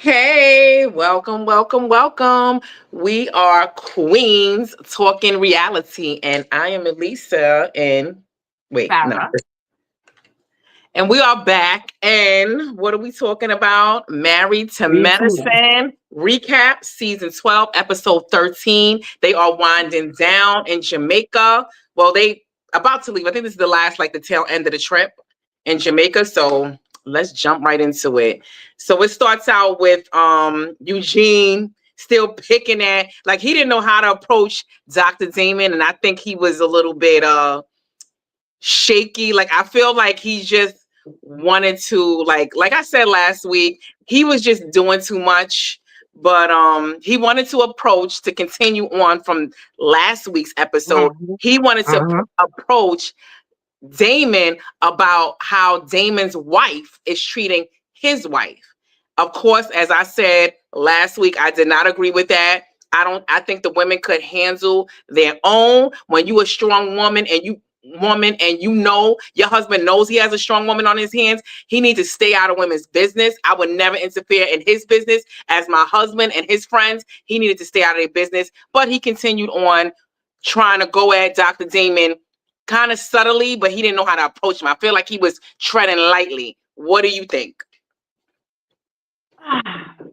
Hey, welcome, welcome, welcome. We are Queens Talking Reality, and I am Elisa. And wait, no. Farah. And we are back. And what are we talking about? Married to Read to me. Medicine recap, season 12, episode 13. They are winding down in Jamaica. Well, they about to leave. I think this is the last, like the tail end of the trip in Jamaica. So let's jump right into it. So it starts out with Eugene still picking at, like, he didn't know how to approach Dr. Damon, and I think he was a little bit shaky. Like, I feel like he just wanted to, like I said last week, he was just doing too much. But he wanted to approach, to continue on from last week's episode, Mhm, he wanted to mhm. approach Damon about how Damon's wife is treating his wife. Of course, as I said last week, I did not agree with that. I think the women could handle their own. When you a strong woman and you know your husband knows he has a strong woman on his hands, he needs to stay out of women's business. I would never interfere in his business. As my husband and his friends, he needed to stay out of their business. But he continued on trying to go at Dr. Damon kind of subtly, but he didn't know how to approach him. I feel like he was treading lightly. What do you think?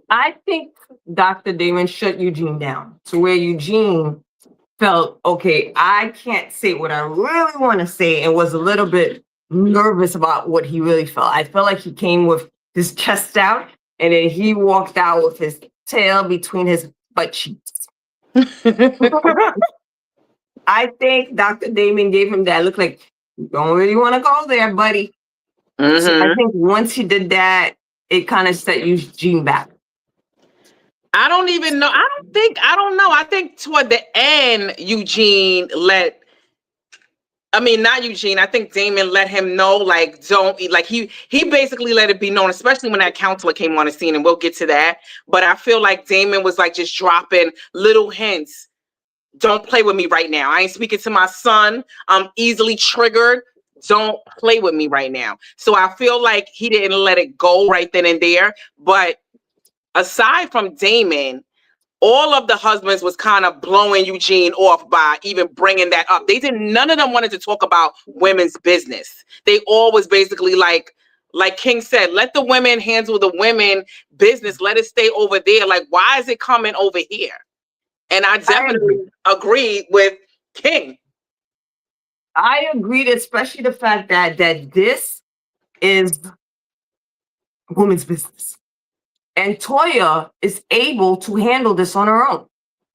I think Dr. Damon shut Eugene down to where Eugene felt, okay, I can't say what I really want to say, and was a little bit nervous about what he really felt. I felt like he came with his chest out, and then he walked out with his tail between his butt cheeks. I think Dr. Damon gave him that look like, you don't really want to go there, buddy. So I think once he did that, it kind of set Eugene back. I don't even know. I don't know. I think toward the end, not Eugene. I think Damon let him know, like, don't eat. Like, he basically let it be known, especially when that counselor came on the scene, and we'll get to that. But I feel like Damon was like just dropping little hints. Don't play with me right now. I ain't speaking to my son. I'm easily triggered. Don't play with me right now. So I feel like he didn't let it go right then and there. But aside from Damon, all of the husbands was kind of blowing Eugene off by even bringing that up. None of them wanted to talk about women's business. They all was basically like King said, let the women handle the women business. Let it stay over there. Like, why is it coming over here? And I definitely agree with King. I agreed, especially the fact that this is women's business. And Toya is able to handle this on her own.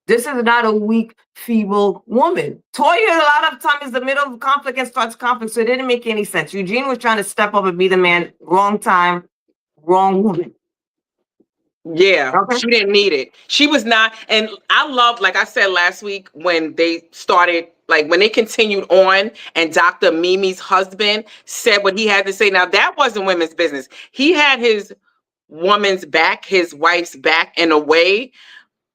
This is not a weak, feeble woman. Toya, a lot of time, is the middle of conflict and starts conflict, so it didn't make any sense. Eugene was trying to step up and be the man. Wrong time, wrong woman. Yeah, okay. She didn't need it. She was not. And I love, like I said last week, when they started, like when they continued on and Dr. Mimi's husband said what he had to say. Now, that wasn't women's business. He had his woman's back, his wife's back in a way,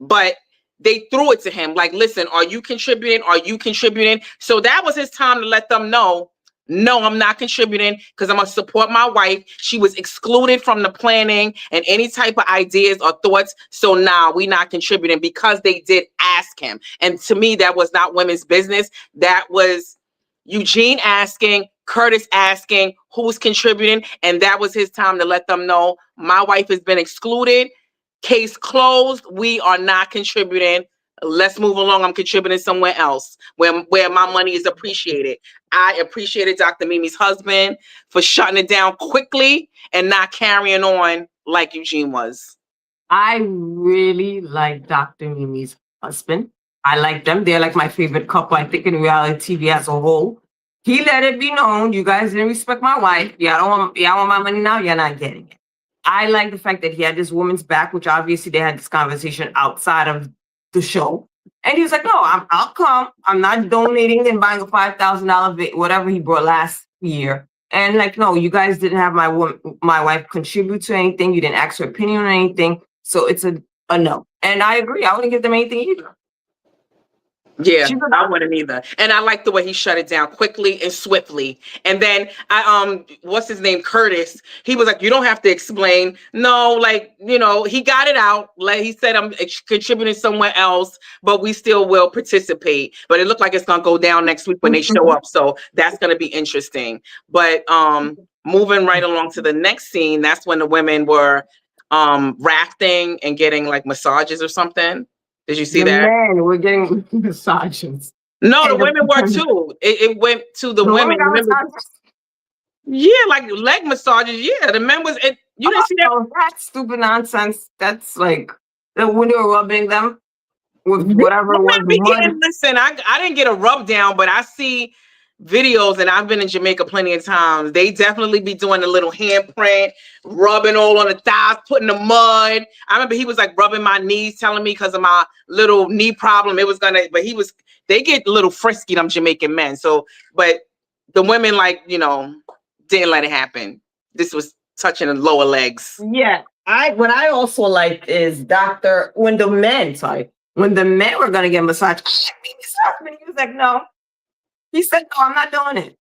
but they threw it to him. Like, listen, are you contributing? Are you contributing? So that was his time to let them know, no, I'm not contributing, because I'm going to support my wife. She was excluded from the planning and any type of ideas or thoughts. So now we're not contributing, because they did ask him. And to me, that was not women's business. That was Eugene asking, Curtis asking who's contributing. And that was his time to let them know, my wife has been excluded. Case closed. We are not contributing. Let's move along. I'm contributing somewhere else where my money is appreciated. I appreciated Dr. Mimi's husband for shutting it down quickly and not carrying on like Eugene was. I really like Dr. Mimi's husband. I like them. They're like my favorite couple, I think, in reality TV as a whole. He let it be known, you guys didn't respect my wife. Y'all want my money now? You're not getting it. I like the fact that he had this woman's back, which obviously they had this conversation outside of the show. And he was like, no, I'll come. I'm not donating and buying a $5,000 whatever he brought last year. And like, no, you guys didn't have my wife contribute to anything. You didn't ask her opinion on anything. So it's a no. And I agree. I wouldn't give them anything either. Yeah, I wouldn't either. And I like the way he shut it down quickly and swiftly. And then what's his name? Curtis. He was like, you don't have to explain. No, like, he got it out. Like he said, I'm contributing somewhere else, but we still will participate. But it looked like it's gonna go down next week when they show up. So that's gonna be interesting. But moving right along to the next scene, that's when the women were rafting and getting like massages or something. Did you see the that? men were getting massages. No, the women were too. It went to the women. Remember? Yeah, like leg massages. Yeah, the men was. You didn't see that? Oh, that's stupid nonsense. That's like when they were rubbing them with whatever was mud. Listen, I didn't get a rub down, but I see videos, and I've been in Jamaica plenty of times. They definitely be doing a little handprint, rubbing all on the thighs, putting the mud. I remember he was like rubbing my knees, telling me because of my little knee problem, but they get a little frisky, them Jamaican men. So, but the women didn't let it happen. This was touching the lower legs. Yeah. What I also like is when the men were gonna get massaged, he was like, no. He said, no, I'm not doing it.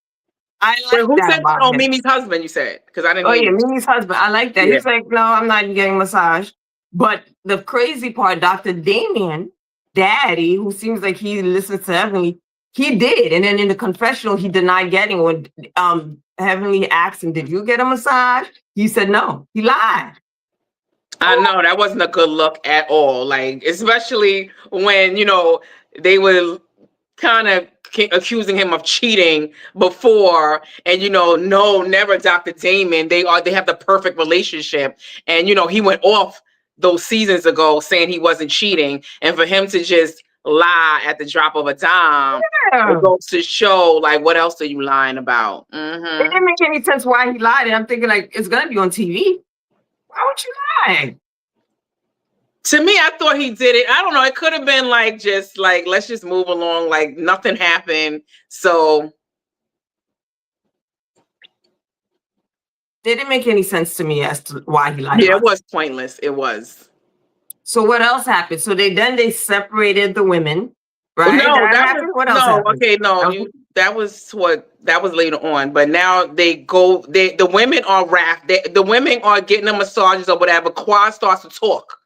I like who that. Said, oh, Mimi's husband, you said? Because I didn't Oh, yeah, Mimi's husband. I like that. Yeah. He's like, no, I'm not getting massage. But the crazy part, Dr. Damien, daddy, who seems like he listens to Heavenly, he did. And then in the confessional, he denied getting when Heavenly asked him, did you get a massage? He said no. He lied. I know that wasn't a good look at all. Like, especially when, they were kind of accusing him of cheating before, and no, never Dr. Damon. They have the perfect relationship. And he went off those seasons ago saying he wasn't cheating. And for him to just lie at the drop of a dime, it goes to show like what else are you lying about? It didn't make any sense why he lied. And I'm thinking like it's gonna be on TV. Why would you lie? To me, I thought he did it. I don't know. It could have been like just like let's just move along, like nothing happened. So it didn't make any sense to me as to why he lied. Yeah, it was pointless. It was. So what else happened? So they separated the women, right? No, what else happened? Okay, no, that was later on. But now the women are the women are getting the massages or whatever. Quad starts to talk.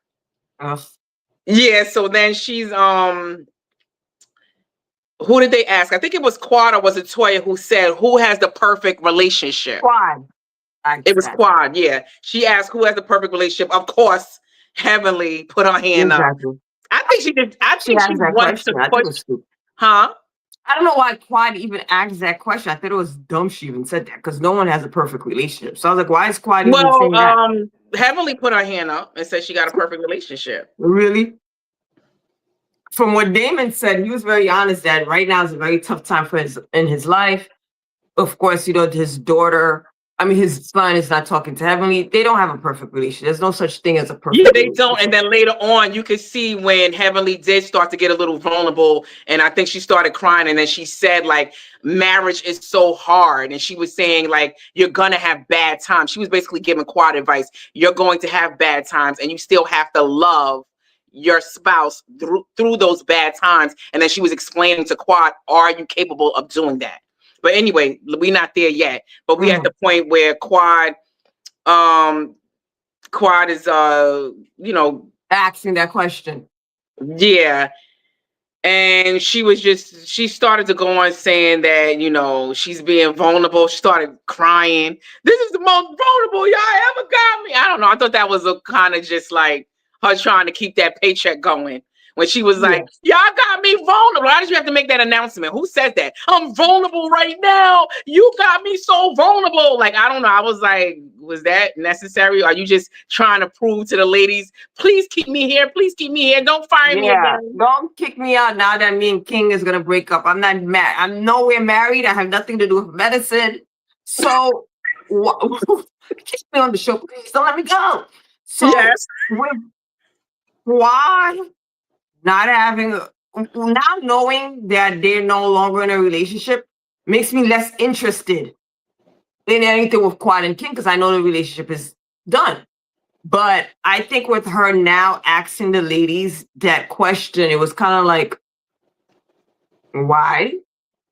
Yeah, so then she's who did they ask? I think it was Quad or was it Toya who said who has the perfect relationship? Quad. It was Quad, yeah. She asked who has the perfect relationship. Of course, Heavenly put her hand up. I think she did. I think she wanted to question. Huh? I don't know why Quad even asked that question. I thought it was dumb she even said that because no one has a perfect relationship. So I was like, why is Quad even saying that? Heavenly put her hand up and said she got a perfect relationship. Really? From what Damon said, he was very honest that right now is a very tough time in his life. Of course, his son is not talking to Heavenly. They don't have a perfect relationship. There's no such thing as a perfect relationship. They don't. And then later on, you could see when Heavenly did start to get a little vulnerable. And I think she started crying. And then she said, like, marriage is so hard. And she was saying, like, you're going to have bad times. She was basically giving Quad advice. You're going to have bad times. And you still have to love your spouse through those bad times. And then she was explaining to Quad, are you capable of doing that? But anyway, we're not there yet. But we at the point where Quad is asking that question. Yeah. And she started to go on saying that, she's being vulnerable. She started crying. This is the most vulnerable y'all ever got me. I don't know. I thought that was a kind of just like her trying to keep that paycheck going. When she was like, y'all got me vulnerable. Why did you have to make that announcement? Who said that? I'm vulnerable right now. You got me so vulnerable. Like, I don't know. I was like, was that necessary? Are you just trying to prove to the ladies, please keep me here. Please keep me here. Don't fire me again. Don't kick me out now that me and King is going to break up. I'm not married. I'm nowhere married. I have nothing to do with medicine. So kick me on the show. Please don't let me go. So why? Not knowing that they're no longer in a relationship makes me less interested in anything with Quad and King because I know the relationship is done. But I think with her now asking the ladies that question, it was kind of like Why?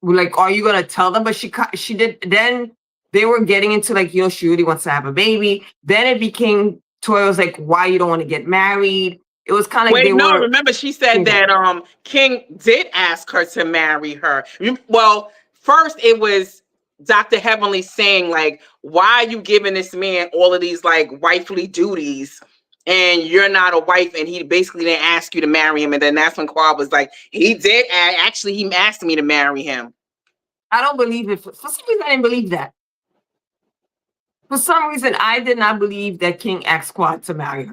Like, are you gonna tell them? But she did. Then they were getting into like, she really wants to have a baby. Then it became Toya was like, why you don't want to get married? It was kind of like Wait, they no, were. remember she said that King did ask her to marry her. Well, first it was Dr. Heavenly saying, like, why are you giving this man all of these like wifely duties and you're not a wife, and he basically didn't ask you to marry him. And then that's when Quad was like, he did actually, he asked me to marry him. I don't believe it. For some reason, I didn't believe that. For some reason, I did not believe that King asked Quad to marry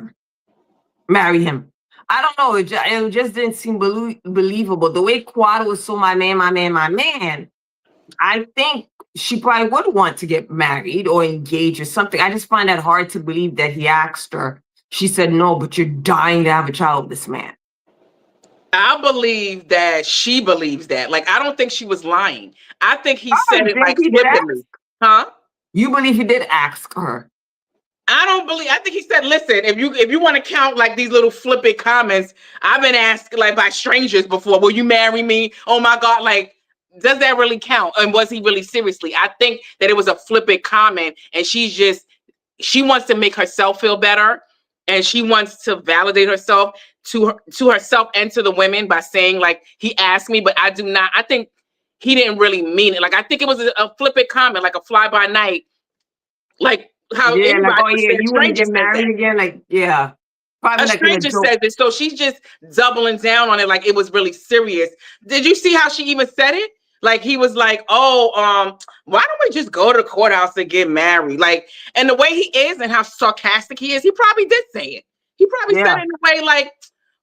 him. I don't know. It just didn't seem believable. The way Quad was so my man, my man, my man. I think she probably would want to get married or engage or something. I just find that hard to believe that he asked her. She said no, but you're dying to have a child with this man. I believe that she believes that. Like, I don't think she was lying. I think he said it like flippantly. Huh? You believe he did ask her? I don't believe. I think he said, "Listen, if you want to count like these little flippant comments, I've been asked like by strangers before. Will you marry me? Oh my God! Like, does that really count? And was he really seriously? I think that it was a flippant comment, and she wants to make herself feel better, and she wants to validate herself to herself and to the women by saying like he asked me, but I do not. I think he didn't really mean it. Like, I think it was a flippant comment, like a fly by night, like how like, anybody would say. you want to get married again? Like, yeah. Probably a stranger said this, so she's just doubling down on it like it was really serious. Did you see how she even said it? Like, he was like, "Oh, why don't we just go to the courthouse and get married?" Like, and the way he is and how sarcastic he is, he probably did say it. He probably said it in a way like,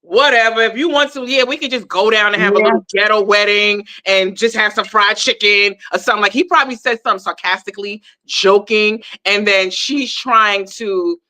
whatever, if you want to, yeah, we could just go down and have a little ghetto wedding and just have some fried chicken or something. Like, he probably said something sarcastically, joking, and then she's trying to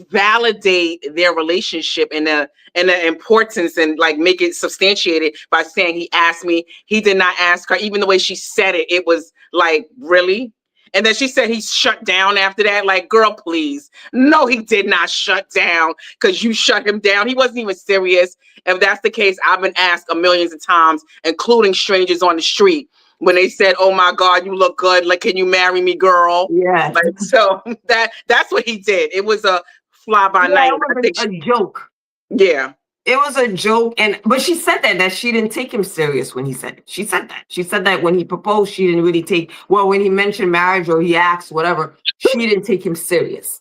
validate their relationship and the importance and like make it substantiated by saying he asked me. He did not ask her. Even the way she said it, it was like, really? And then she said he shut down after that. Like, girl, please. No, he did not shut down because you shut him down. He wasn't even serious. If that's the case, I've been asked a millions of times, including strangers on the street, when they said, "Oh my God, you look good. Like, can you marry me, girl?" Yeah. Like, so that's what he did. It was a fly by night. It was a joke. Yeah. It was a joke, but she said that she didn't take him serious when he said it. She said that. She said that when he proposed, she didn't really when he mentioned marriage or he asked whatever, she didn't take him serious.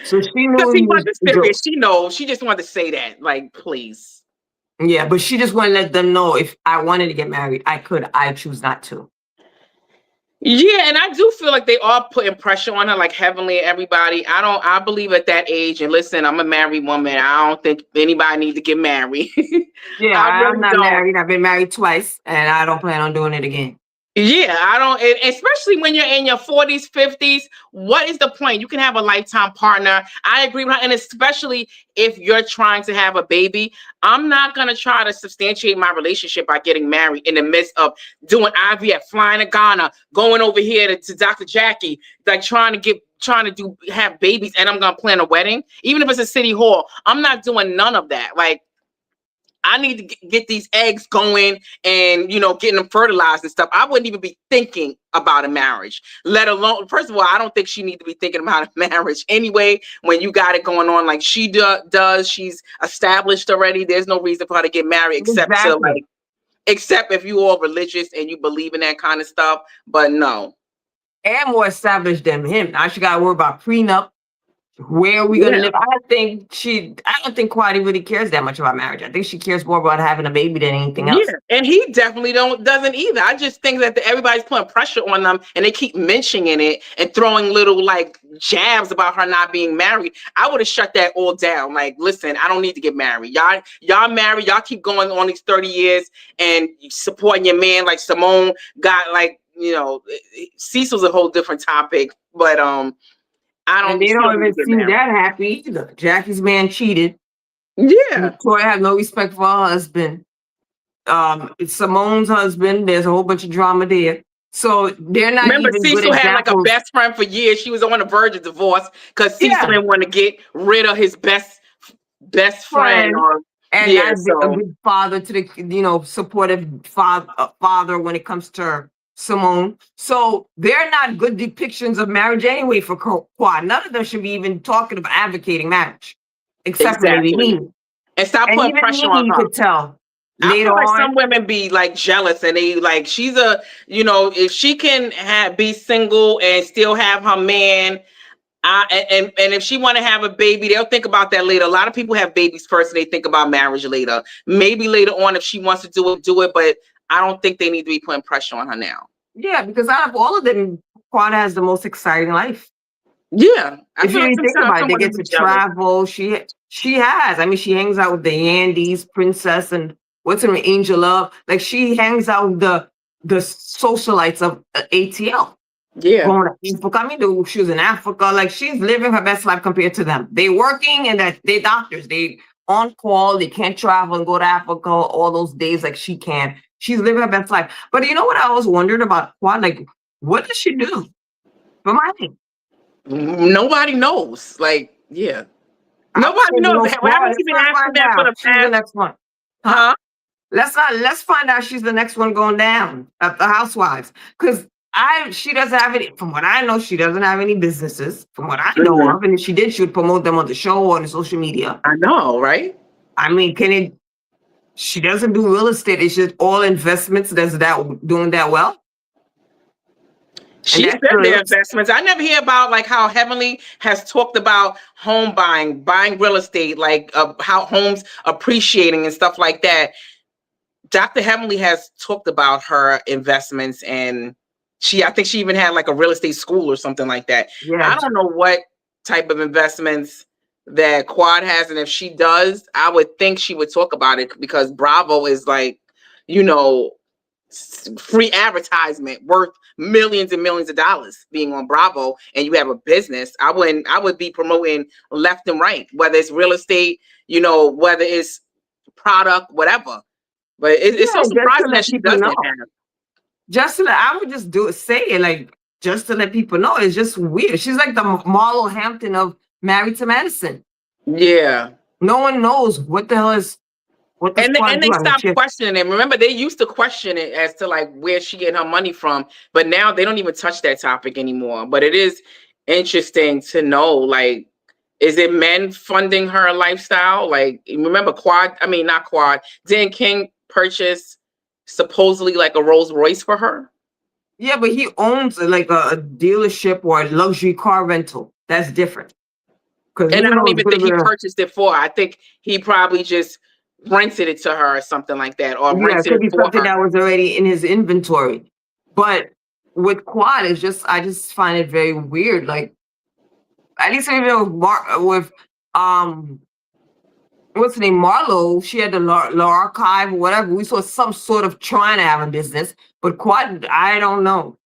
So she knew because he wasn't serious. She knows. She just wanted to say that, like, please. Yeah, but she just wanted to let them know if I wanted to get married, I could. I choose not to. Yeah, and I do feel like they are putting pressure on her, like Heavenly and everybody. I believe at that age, and listen, I'm a married woman. I don't think anybody needs to get married. Yeah, I'm not married. I've been married twice, and I don't plan on doing it again. Yeah, I don't, especially when you're in your 40s, 50s. What is the point? You can have a lifetime partner. I agree with her. And especially if you're trying to have a baby, I'm not going to try to substantiate my relationship by getting married in the midst of doing IVF, flying to Ghana, going over here to Dr. Jackie, like trying to have babies, and I'm going to plan a wedding. Even if it's a city hall, I'm not doing none of that. Like, I need to get these eggs going and, getting them fertilized and stuff. I wouldn't even be thinking about a marriage, let alone, first of all, I don't think she needs to be thinking about a marriage anyway. When you got it going on like she does, she's established already. There's no reason for her to get married except if you are religious and you believe in that kind of stuff. But no. And more established than him. Now she got to worry about prenup. Where are we going to live? I don't think Kwadi really cares that much about marriage. I think she cares more about having a baby than anything else. Yeah, and he definitely doesn't either. I just think that everybody's putting pressure on them, and they keep mentioning it and throwing little like jabs about her not being married. I would have shut that all down. Like, listen, I don't need to get married. Y'all married. Y'all keep going on these 30 years and supporting your man. Like Simone got, like, Cecil's a whole different topic, but they don't even seem that happy either. Jackie's man cheated. Yeah. Toya had no respect for her husband. Simone's husband, there's a whole bunch of drama there. So they're not. Remember, even Cecil good had like a best friend for years. She was on the verge of divorce because Cecil didn't want to get rid of his best friend. and Yeah, not a so good father to the supportive father when it comes to Simone. So they're not good depictions of marriage anyway for Quad. None of them should be even talking about advocating marriage, except for maybe exactly. me. And stop And putting even pressure Mimi, on you her. could tell I later feel like some on. women be like jealous and they like she's a if she can be single and still have her man. And if she want to have a baby, they'll think about that later. A lot of people have babies first and they think about marriage later. Maybe later on, if she wants to do it. But I don't think they need to be putting pressure on her now. Yeah, because out of all of them, Quad has the most exciting life. Yeah, I If feel you like really think sometimes about it, they someone get is to jealous. travel. She has. I mean, she hangs out with the Yandees, Princess, and what's her name, Angel Love. Like she hangs out with the socialites of ATL. Yeah, Going to Africa. I mean, she was in Africa. Like she's living her best life compared to them. They working and that they doctors. They on call. They can't travel and go to Africa all those days like she can. She's living her best life. But you know what I always wondered about Quad? Like, what does she do for money? nobody knows. Like, yeah, I nobody don't even knows. know I Quad. haven't Let's even not asked find that for out. the She's the past, next one. Huh? huh? Let's find out she's the next one going down at the housewives. Because she doesn't have any, from what I know, she doesn't have any businesses, from what I know Mhm. of. And if she did, she would promote them on the show or on social media. I know, right? I mean, she doesn't do real estate, it's just all investments that's doing that well. And She that's said their good. investments. I never hear about like how Heavenly has talked about home buying real estate, like how homes appreciating and stuff like that. Dr. Heavenly has talked about her investments and I think she even had like a real estate school or something like that. I Yeah. don't know what type of investments that Quad has, and if she does, I would think she would talk about it because Bravo is like, you know, free advertisement worth millions and millions of dollars being on Bravo, and you have a business. I would be promoting left and right, whether it's real estate, whether it's product, whatever. But it's so Yeah, just to surprising that let she people doesn't know. have. I would just say it like just to let people know. It's just weird. She's like the Marlo Hampton of Married to Medicine. Yeah. No one knows what the hell is what does Quad And they do. I mean, stopped questioning it. Remember, they used to question it as to like where she getting her money from, but now they don't even touch that topic anymore. But it is interesting to know, like, is it men funding her lifestyle? Like, remember not Quad. Didn't King purchase supposedly like a Rolls Royce for her? yeah, but he owns like a dealership or a luxury car rental. That's different. Because And we I don't know it's even gonna think be he purchased it for her. I think he probably just rented it to her or something like that, or yeah, it rented could it be for something her. that was already in his inventory. But with Quad, I just find it very weird. Like at least even with what's the name, Marlo, she had the La Archive or whatever. We saw some sort of trying to have a business, but Quad, I don't know.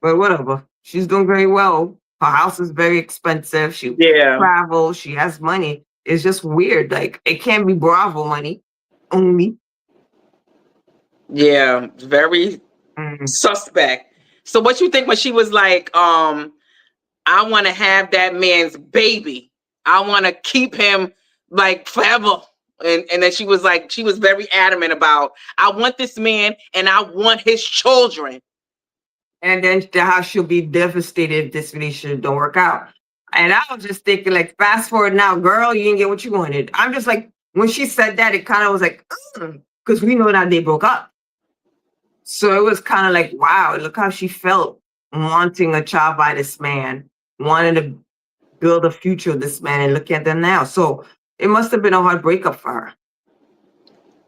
But whatever. She's doing very well. Her house is very expensive. She Yeah, travels. She has money. It's just weird. Like it can't be Bravo money only. yeah, very Mm. suspect. So what you think when she was like, I want to have that man's baby. I want to keep him like forever. And then she was very adamant about, I want this man and I want his children. And then how she'll be devastated if this relationship don't work out. And I was just thinking, like, fast forward now, girl, you didn't get what you wanted. I'm just like, when she said that, it kind of was like, because we know that they broke up. So it was kind of like, wow, look how she felt wanting a child by this man, wanting to build a future with this man, and look at them now. So it must have been a hard breakup for her.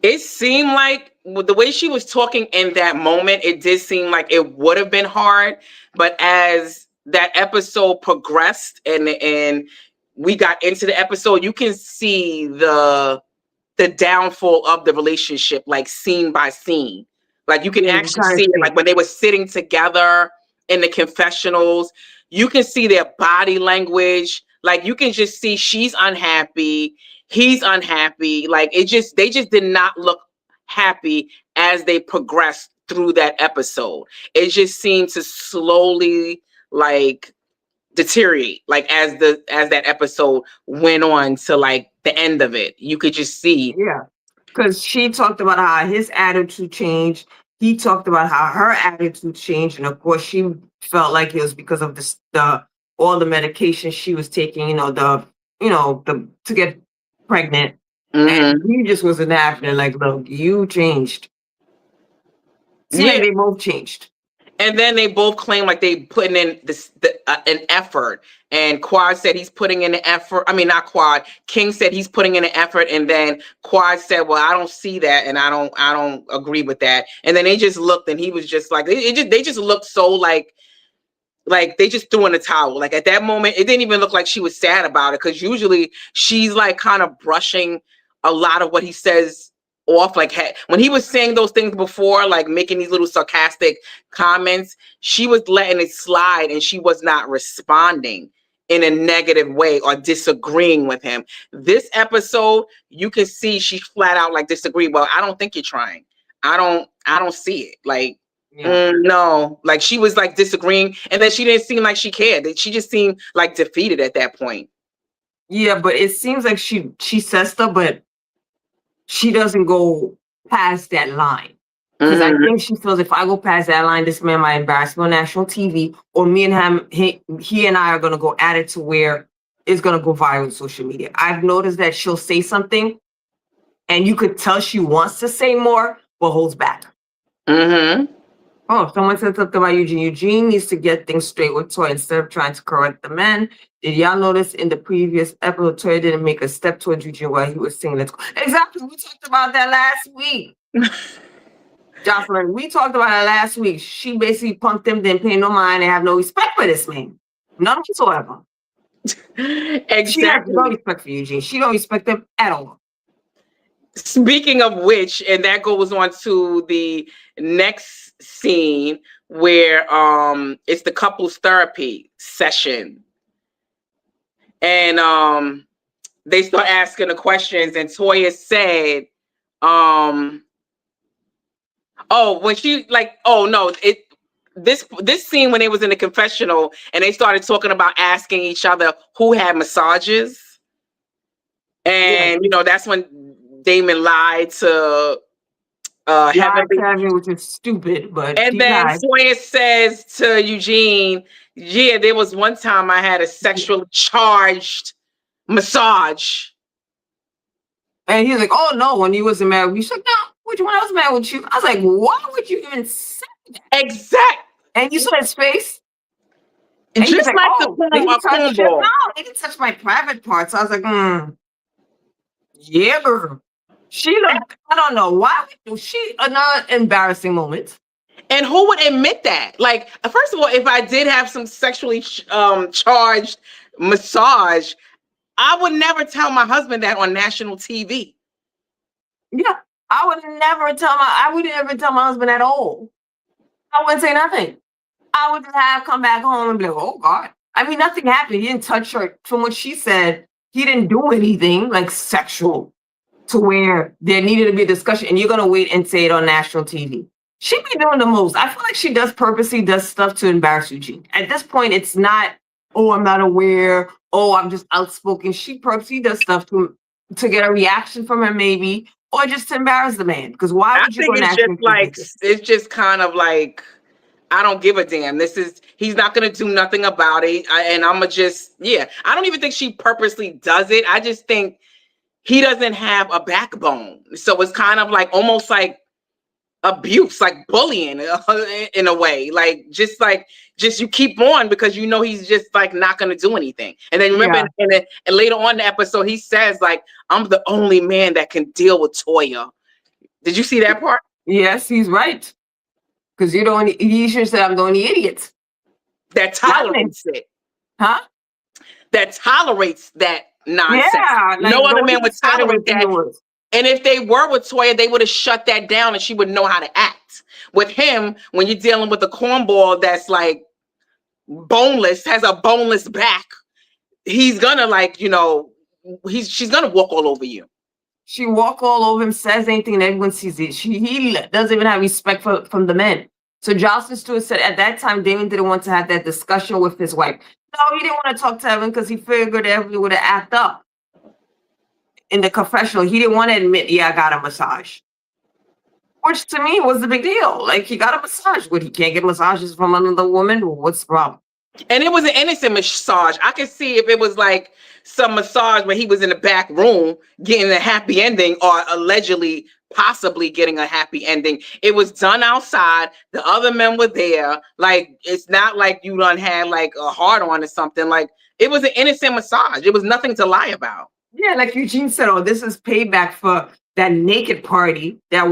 It seemed like with the way she was talking in that moment, it did seem like it would have been hard. But as that episode progressed and we got into the episode, you can see the downfall of the relationship, like scene by scene. Like you can Yeah, you actually kind see of it, see. like when they were sitting together in the confessionals. You can see their body language. Like you can just see she's unhappy, he's unhappy. Like they just did not look happy as they progressed through that episode. It just seemed to slowly like deteriorate, like as that episode went on to like the end of it. You could just see Yeah. Because she talked about how his attitude changed. He talked about how her attitude changed, and of course, she felt like it was because of the all the medication she was taking. The to get pregnant, and he just wasn't having it. Like, look, you changed. See, like they both changed. And then they both claim like they putting in an effort. And Quad said he's putting in an effort. I mean, not Quad. King said he's putting in an effort, and then Quad said, "Well, I don't see that, and I don't agree with that." And then they just looked, and he was just like, they just looked so like they just threw in the towel. Like at that moment, it didn't even look like she was sad about it, because usually she's like kind of brushing a lot of what he says off. Like when he was saying those things before, like making these little sarcastic comments, she was letting it slide, and she was not responding in a negative way or disagreeing with him. This episode, you can see she flat out like disagree. Well, I don't think you're trying. I don't see it. Like, no, like she was like disagreeing, and then she didn't seem like she cared. She just seemed like defeated at that point. Yeah, but it seems like she says stuff, but she doesn't go past that line. Because I think she feels if I go past that line, this man might embarrass me on national TV, or me and him, he and I are gonna go at it to where it's gonna go viral on social media. I've noticed that she'll say something, and you could tell she wants to say more, but holds back. Oh, someone said something about Eugene. Eugene needs to get things straight with Toy instead of trying to correct the men. Did y'all notice in the previous episode, Toy didn't make a step towards Eugene while he was singing "Let's Go"? Exactly. We talked about that last week. Jocelyn, we talked about it last week. She basically punked him, didn't pay no mind, and have no respect for this man. None whatsoever. Exactly. She has no respect for Eugene. She don't respect him at all. Speaking of which, and that goes on to the next scene where it's the couples therapy session. And they start asking the questions, and Toya said, when she this scene when they was in the confessional and they started talking about asking each other who had massages. And that's when Damon lied to Heaven, which is stupid, but and then Toya says to Eugene, "Yeah, there was one time I had a sexually charged massage." And he's like, "Oh no, when you wasn't married." She's like, "No, which one I was married with you?" I was like, "Why would you even say that?" Exact. And you saw his face. And just like they didn't touch my private parts. I was like, yeah, girl. She looked, I don't know why. She another embarrassing moment. And who would admit that? Like, first of all, if I did have some sexually charged massage, I would never tell my husband that on national TV. Yeah, I would never tell my husband at all. I wouldn't say nothing. I would just have come back home and be like, oh God. I mean, nothing happened. He didn't touch her. From what she said, he didn't do anything like sexual to where there needed to be a discussion, and you're gonna wait and say it on national TV. She be doing the most. I feel like she purposely does stuff to embarrass Eugene. At this point, it's not, oh, I'm not aware, oh, I'm just outspoken. She purposely does stuff to get a reaction from him, maybe, or just to embarrass the man. Because why would you go national TV? It's just kind of like, I don't give a damn. He's not going to do nothing about it. And I'm going to I don't even think she purposely does it. I just think he doesn't have a backbone. So it's kind of like almost like abuse, like bullying in a way. Like, just you keep on because you know he's just like not going to do anything. And then remember, and later on in the episode, he says like, I'm the only man that can deal with Toya. Did you see that part? Yes, he's right. Because he should have said, I'm the only idiot. That tolerates it. Huh? That tolerates that nonsense. Yeah. No other man would tolerate that. And if they were with Toya, they would have shut that down and she would know how to act. With him, when you're dealing with a cornball that's like boneless, has a boneless back, he's gonna she's gonna walk all over you. She walk all over him, says anything, and everyone sees it. He doesn't even have respect from the men. So Jocelyn Stewart said at that time, Damon didn't want to have that discussion with his wife. No, he didn't want to talk to Evan because he figured Evan would have act up. in the confessional, he didn't want to admit, yeah, I got a massage. Which to me was the big deal. Like he got a massage. What, he can't get massages from another woman? What's the problem? And it was an innocent massage. I could see if it was like some massage where he was in the back room getting a happy ending or allegedly possibly getting a happy ending. It was done outside. The other men were there. Like, it's not like you done had like a hard on or something. Like, it was an innocent massage. It was nothing to lie about. Yeah, like Eugene said, oh, this is payback for that naked party, that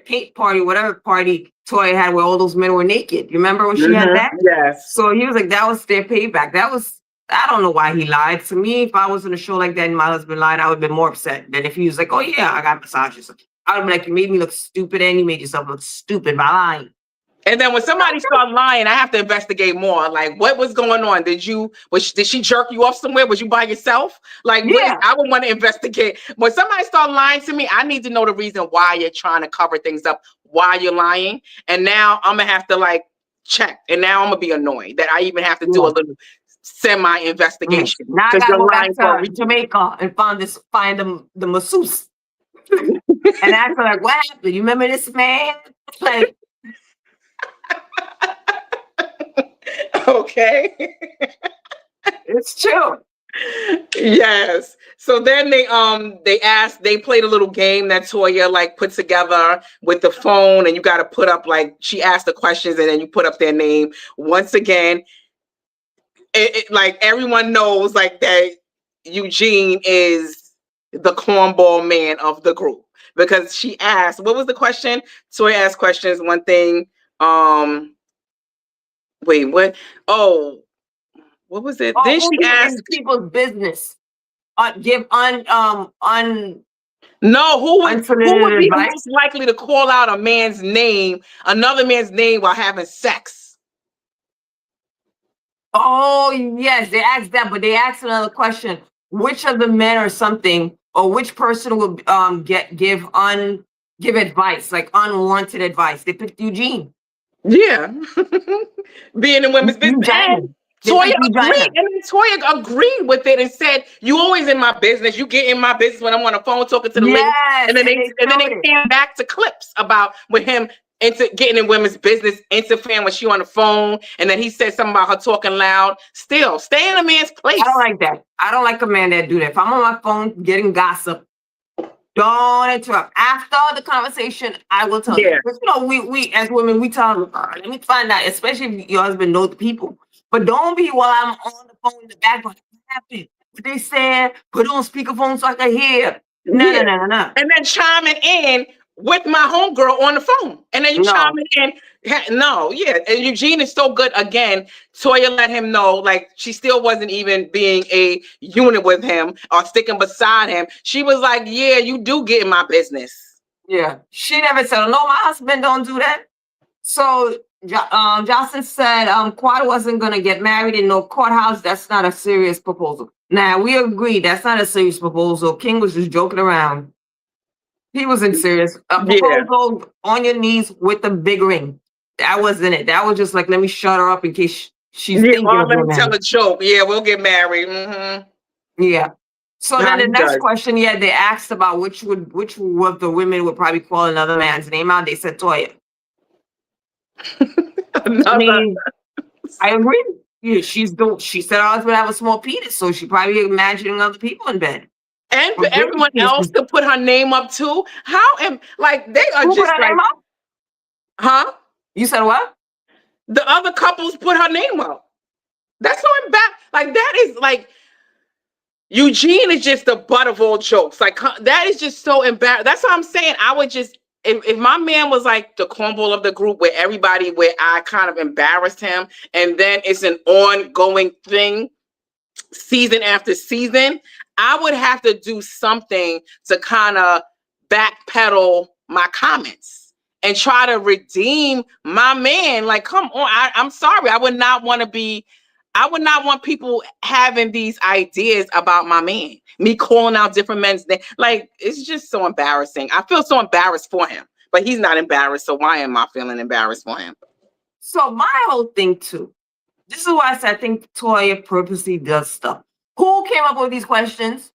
paint party, whatever party Toya had where all those men were naked. You remember when she had that? Yes. So he was like, that was their payback. That was, I don't know why he lied. To me, if I was in a show like that and my husband lied, I would have been more upset than if he was like, oh yeah, I got massages. I would be like, you made me look stupid and you made yourself look stupid by lying. And then when somebody starts lying, I have to investigate more. Like, what was going on? Did she jerk you off somewhere? Was you by yourself? Like, Yeah. I would want to investigate. When somebody starts lying to me, I need to know the reason why you're trying to cover things up, why you're lying. And now I'm gonna have to like check. And now I'm gonna be annoyed that I even have to do a little semi-investigation. Now I gotta go back to Jamaica and find the masseuse. And ask her like, what happened? You remember this man? Like, okay. It's true. Yes. So then they played a little game that Toya like put together with the phone, and you got to put up, like, she asked the questions and then you put up their name. Once again, like everyone knows like that Eugene is the cornball man of the group, because she asked, what was the question? Toya asked questions. One thing, wait, what? Oh, what was it? Then she asked people's business. No, who would be most likely to call out a man's name, another man's name, while having sex? Oh yes, they asked that, but they asked another question: which of the men or something, or which person would give advice, like unwanted advice? They picked Eugene. Yeah, being in women's business. Toya agreed, and then Toya agreed with it and said, "You always in my business. You get in my business when I'm on the phone talking to the ladies." And then they came back to clips about with him into getting in women's business, interfering when she on the phone, and then he said something about her talking loud. Still, stay in a man's place. I don't like that. I don't like a man that do that. If I'm on my phone getting gossip, don't interrupt. After the conversation, I will tell you. Because, you know, we as women, we tell them, let me find out, especially if your husband knows the people. But don't be while I'm on the phone in the background. What happened? What they said? Put on speakerphone so I can hear. No. And then chiming in with my homegirl on the phone. And then you chiming in. And Eugene is so good. Again, Toya let him know, like, she still wasn't even being a unit with him or sticking beside him. She was like, yeah, you do get in my business. Yeah. She never said, no, my husband don't do that. So Jocelyn said Quad wasn't going to get married in no courthouse. That's not a serious proposal. Now, we agree that's not a serious proposal. King was just joking around. He wasn't serious. A proposal on your knees with the big ring. That wasn't it. That was just like, let me shut her up in case she's thinking of let me tell a joke. Yeah, we'll get married. Mm-hmm. Yeah. So then the next question, they asked about which of the women would probably call another man's name out. They said Toya. I agree. Yeah, she said her husband have a small penis, so she probably imagining other people in bed. And for everyone else to put her name up too. They are just like, huh? You said what? The other couples put her name up. That's so embarrassing. Like, that is like, Eugene is just the butt of all jokes. Like, that is just so embarrassing. That's what I'm saying. I would just, if my man was like the cornball of the group where I kind of embarrassed him, and then it's an ongoing thing season after season, I would have to do something to kind of backpedal my comments and try to redeem my man. Like, come on. I'm sorry. I would not want people having these ideas about my man, me calling out different men's names. Like, it's just so embarrassing. I feel so embarrassed for him, but he's not embarrassed. So why am I feeling embarrassed for him? So my whole thing too, this is why I think Toya purposely does stuff. Who came up with these questions?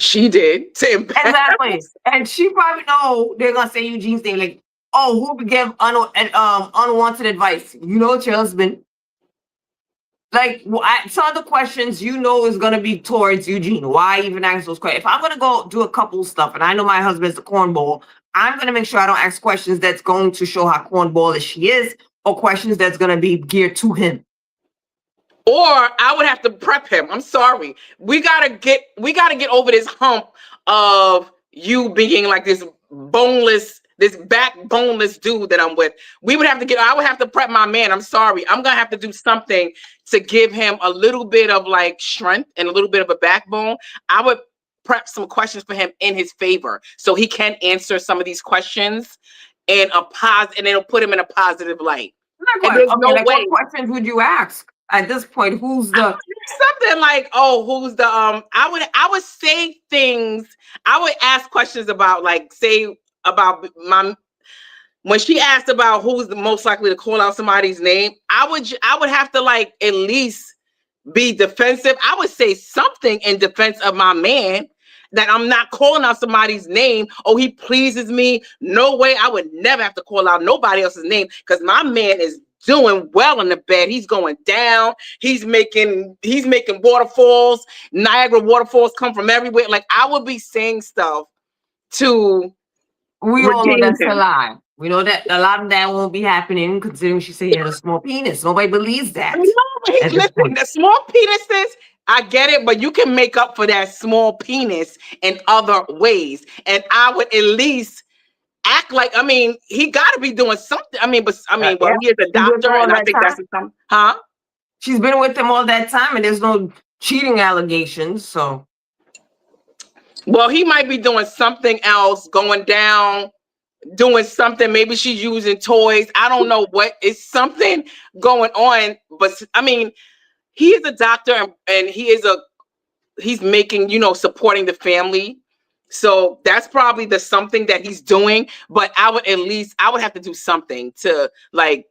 She did to embarrass. Exactly. And she probably know they're gonna say Eugene's name, like, oh, who would give unwanted advice? You know, it's your husband. Like, some of the questions you know is gonna be towards Eugene. Why even ask those questions? If I'm gonna go do a couple stuff, and I know my husband's a cornball, I'm gonna make sure I don't ask questions that's going to show how cornballish she is, or questions that's gonna be geared to him. Or I would have to prep him. I'm sorry. We gotta get over this hump of you being like this backboneless dude that I'm with. I would have to prep my man. I'm sorry. I'm gonna have to do something to give him a little bit of like strength and a little bit of a backbone. I would prep some questions for him in his favor so he can answer some of these questions and it'll put him in a positive light. And there's no way. What questions would you ask? At this point, who's the something like, who's the I would say things. I would ask questions about when she asked about who's the most likely to call out somebody's name, I would have to like at least be defensive. I would say something in defense of my man, that I'm not calling out somebody's name. Oh, he pleases me. No way. I would never have to call out nobody else's name because my man is doing well in the bed. He's going down. He's making waterfalls. Niagara waterfalls come from everywhere. Like, I would be saying stuff to we all know that's a lie. We know that a lot of that won't be happening considering she said he had a small penis. Nobody believes that. No, listen, the small penises, I get it, but you can make up for that small penis in other ways. And I would at least act like, he got to be doing something. He is a doctor, and I think that's something. Huh? She's been with him all that time, and there's no cheating allegations. So, well, he might be doing something else, going down, doing something. Maybe she's using toys. I don't know what. It's something going on. But he is a doctor, and he's making, supporting the family. So that's probably the something that he's doing. But I would have to do something to like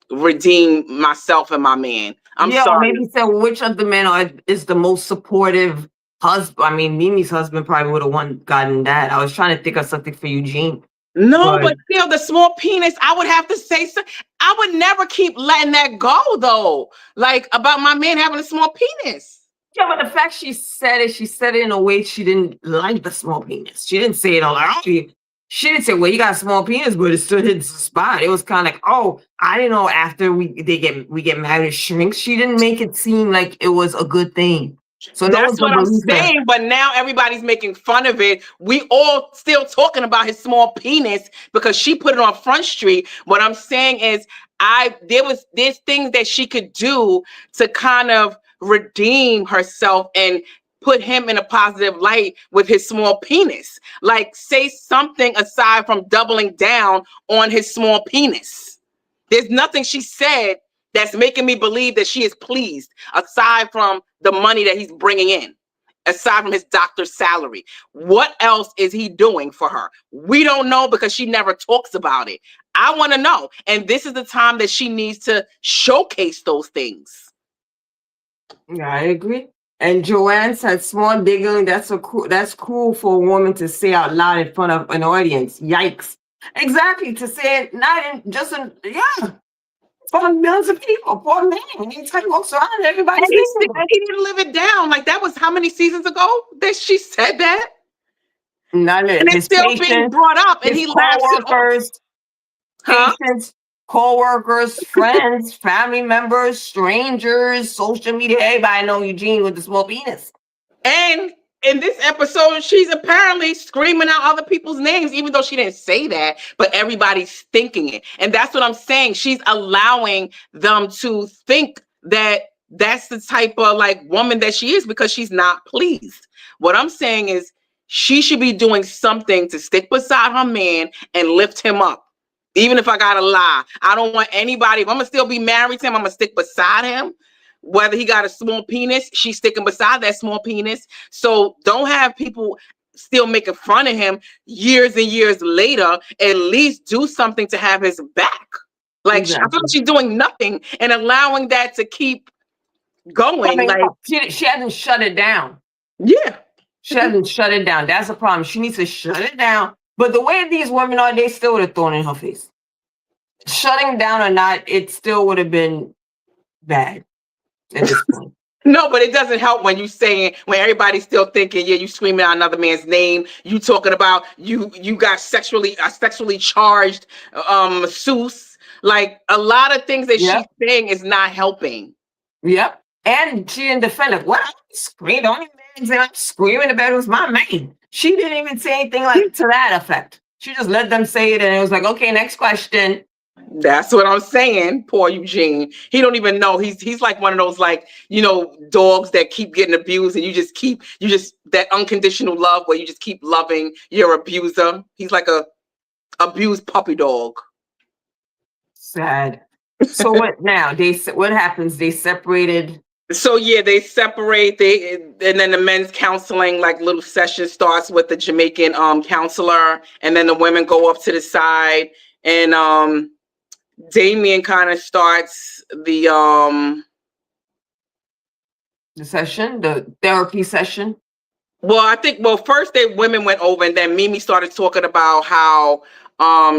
redeem myself and my man. I'm sorry. Maybe say which of the men is the most supportive husband. Mimi's husband probably would have gotten that. I was trying to think of something for Eugene. No, but still, the small penis, I would have to say so. I would never keep letting that go, though. Like, about my man having a small penis. Yeah, but the fact she said it in a way she didn't like the small penis. She didn't say it all out. She didn't say, well, you got a small penis, but it still hits the spot. It was kind of like, oh, I didn't know after we get married, it shrinks. She didn't make it seem like it was a good thing. So that's what I'm saying, but now everybody's making fun of it. We all still talking about his small penis because she put it on Front Street. What I'm saying is there's things that she could do to kind of redeem herself and put him in a positive light with his small penis. Like, say something aside from doubling down on his small penis. There's nothing she said that's making me believe that she is pleased, aside from the money that he's bringing in, aside from his doctor's salary. What else is he doing for her? We don't know because she never talks about it. I want to know. And this is the time that she needs to showcase those things. Yeah, I agree. And Joanne said, small giggling, that's cool for a woman to say out loud in front of an audience. Yikes. Exactly. To say it for millions of people, poor man. He walks around, everybody. And he didn't live it down. Like, that was how many seasons ago that she said that? And it's still being brought up, and he laughs it off. Patients, co-workers, friends, family members, strangers, social media. Everybody know Eugene with the small penis. And in this episode, she's apparently screaming out other people's names, even though she didn't say that, but everybody's thinking it. And that's what I'm saying. She's allowing them to think that that's the type of like woman that she is because she's not pleased. What I'm saying is she should be doing something to stick beside her man and lift him up. Even if I gotta lie, I don't want anybody. If I'm gonna still be married to him, I'm gonna stick beside him. Whether he got a small penis, she's sticking beside that small penis. So don't have people still making fun of him years and years later. At least do something to have his back. Like, exactly. I feel like she's doing nothing and allowing that to keep going. Like, she hasn't shut it down. Yeah. She hasn't shut it down. That's the problem. She needs to shut it down. But the way these women are, they still would have thrown in her face. Shutting down or not, it still would have been bad at this point. No, but it doesn't help when you saying when everybody's still thinking, yeah, you screaming out another man's name, you talking about you got sexually charged masseuse. Like a lot of things that she's saying is not helping. Yep. And she didn't defend it. What? Scream, the only man said I'm screaming in the bed was my man. She didn't even say anything like to that effect. She just let them say it and it was like, okay, next question. That's what I'm saying. Poor Eugene. He don't even know. He's like one of those, like, you know, dogs that keep getting abused and you just that unconditional love where you just keep loving your abuser. He's like a abused puppy dog. Sad. So what now? What happens? They separated. So yeah, they separate. And then the men's counseling like little session starts with the Jamaican counselor, and then the women go up to the side, and Damien kind of starts the session, the therapy session. Well, I think first women went over, and then Mimi started talking about how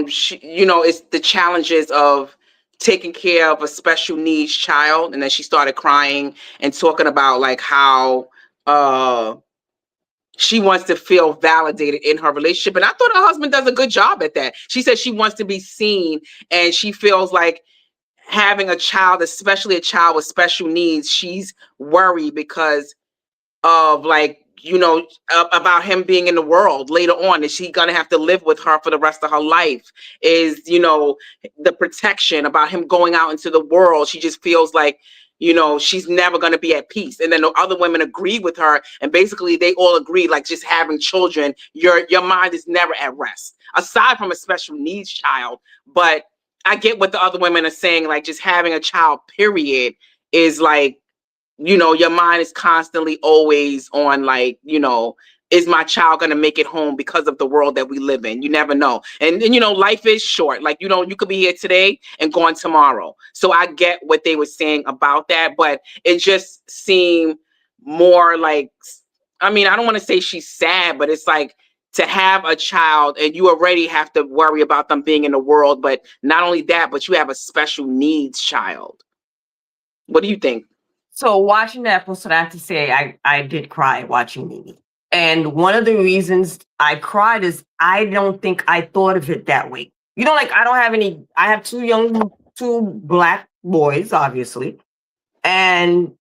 she, it's the challenges of taking care of a special needs child, and then she started crying and talking about like how she wants to feel validated in her relationship. And I thought her husband does a good job at that. She said she wants to be seen, and she feels like having a child, especially a child with special needs, she's worried because of about him being in the world later on. Is she gonna have to live with her for the rest of her life? Is the protection about him going out into the world? She just feels like she's never going to be at peace. And then the other women agree with her, and basically they all agree, like, just having children, your mind is never at rest, aside from a special needs child. But I get what the other women are saying, like just having a child period is like, your mind is constantly always on, like, is my child going to make it home because of the world that we live in? You never know. And life is short. Like, you could be here today and gone tomorrow. So I get what they were saying about that, but it just seemed more like, I mean, I don't want to say she's sad, but it's like to have a child and you already have to worry about them being in the world. But not only that, but you have a special needs child. What do you think? So watching that episode, I have to say I did cry watching Mimi. And one of the reasons I cried is I don't think I thought of it that way. Like I have two Black boys, obviously. And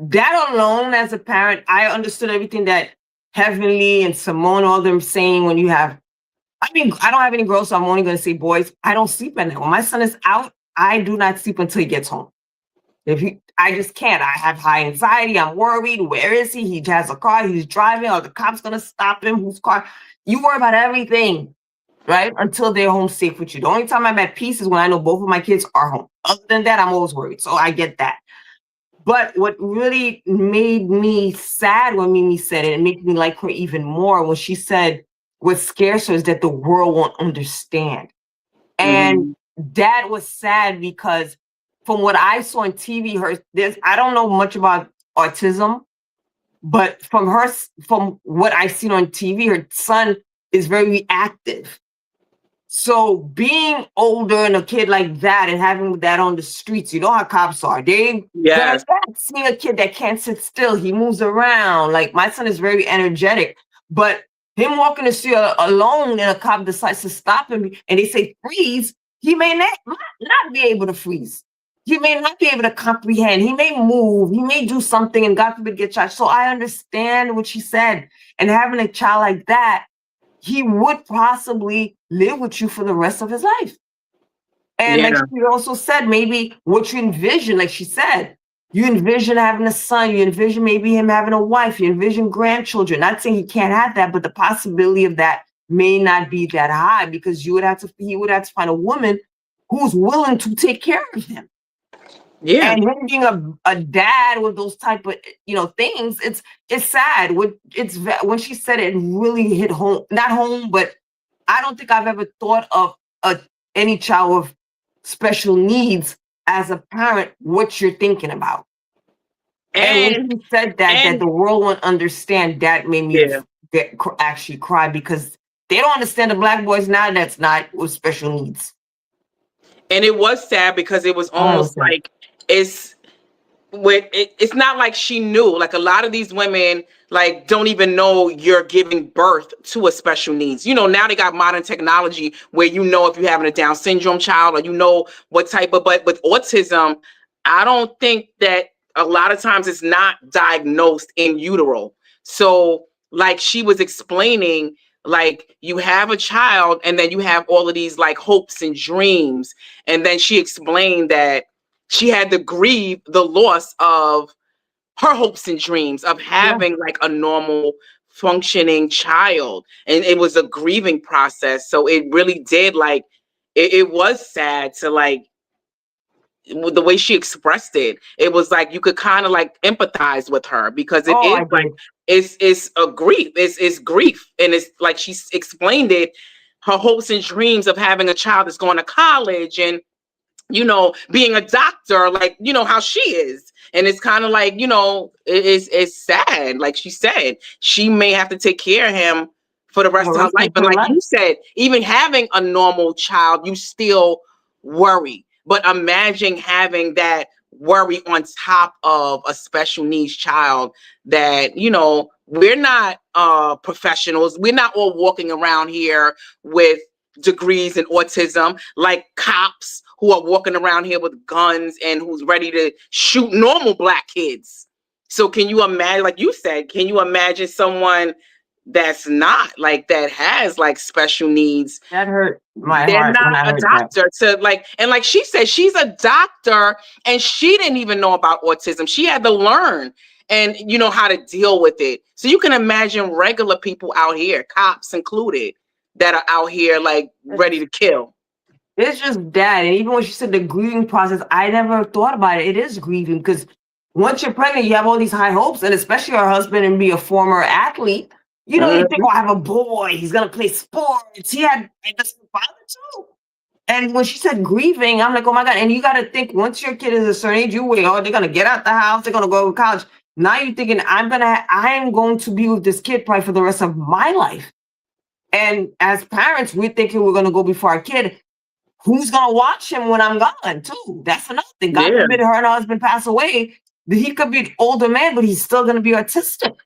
that alone, as a parent, I understood everything that Heavenly and Simone, all them saying when you have, I don't have any girls, so I'm only going to say boys. I don't sleep at night. When my son is out, I do not sleep until he gets home. I just can't. I have high anxiety. I'm worried. Where is he? He has a car. He's driving. Are the cops going to stop him? Whose car? You worry about everything, right? Until they're home safe with you. The only time I'm at peace is when I know both of my kids are home. Other than that, I'm always worried. So I get that. But what really made me sad when Mimi said it, and made me like her even more, when she said what scares her is that the world won't understand. And that was sad because from what I saw on TV, I don't know much about autism, but from what I've seen on TV, her son is very reactive. So being older and a kid like that and having that on the streets, you know how cops are. Seeing a kid that can't sit still, he moves around. Like my son is very energetic, but him walking the street alone and a cop decides to stop him and they say freeze, he may not be able to freeze. He may not be able to comprehend. He may move. He may do something and God forbid get charged. So I understand what she said. And having a child like that, he would possibly live with you for the rest of his life. And like she also said, maybe what you envision, like she said, you envision having a son, you envision maybe him having a wife, you envision grandchildren. Not saying he can't have that, but the possibility of that may not be that high because he would have to find a woman who's willing to take care of him. Yeah. And him being a dad with those type of things, it's sad. When she said it really hit home, not home, but I don't think I've ever thought of any child with special needs as a parent, what you're thinking about. And when And she said that and the world won't understand, that made me yeah. actually cry because they don't understand the black boys now that's not with special needs. And it was sad because it was Oh, it almost was sad. like it's it's not like she knew. Like a lot of these women like don't even know you're giving birth to a special needs. You know, now they got modern technology where you know if you're having a Down syndrome child or you know what type of, but with autism, I don't think that a lot of times it's not diagnosed in utero. So like she was explaining, like you have a child and then you have all of these like hopes and dreams. And then she explained that she had to grieve the loss of her hopes and dreams of Yeah. having like a normal functioning child, and it was a grieving process. So it really did like it was sad to like the way she expressed it. It was like you could kind of like empathize with her because it Oh, is I like did. it's a grief, it's grief, and it's like she explained it, her hopes and dreams of having a child that's going to college and you know, being a doctor, like, you know, how she is. And it's kind of like, you know, it's sad. Like she said, she may have to take care of him for the The rest of her rest life. of And her like life. you said, even having a normal child, you still worry. But imagine having that worry on top of a special needs child that, you know, we're not professionals. We're not all walking around here with degrees in autism, like cops who are walking around here with guns and who's ready to shoot normal black kids. So can you imagine, like you said, can you imagine someone that's not like that has like special needs? That hurt my They're heart when not I a heard that. doctor to like, and like she said, she's a doctor and she didn't even know about autism. She had to learn and you know how to deal with it. So you can imagine regular people out here, cops included, that are out here like ready to kill. It's just that. And even when she said the grieving process, I never thought about it. It is grieving because once you're pregnant, you have all these high hopes, and especially her husband and be a former athlete. You know, you think, Mhm. oh, I have a boy, he's gonna play sports. He had this father too. And when she said grieving, I'm like, oh my God. And you gotta think once your kid is a certain age, you wait, oh, they're gonna get out the house, they're gonna go to college. Now you're thinking, I'm going to be with this kid probably for the rest of my life. And as parents, we're thinking we're gonna go before our kid. Who's gonna watch him when I'm gone too? That's another thing. God Yeah, forbid her and her husband pass away. He could be an older man, but he's still gonna be autistic.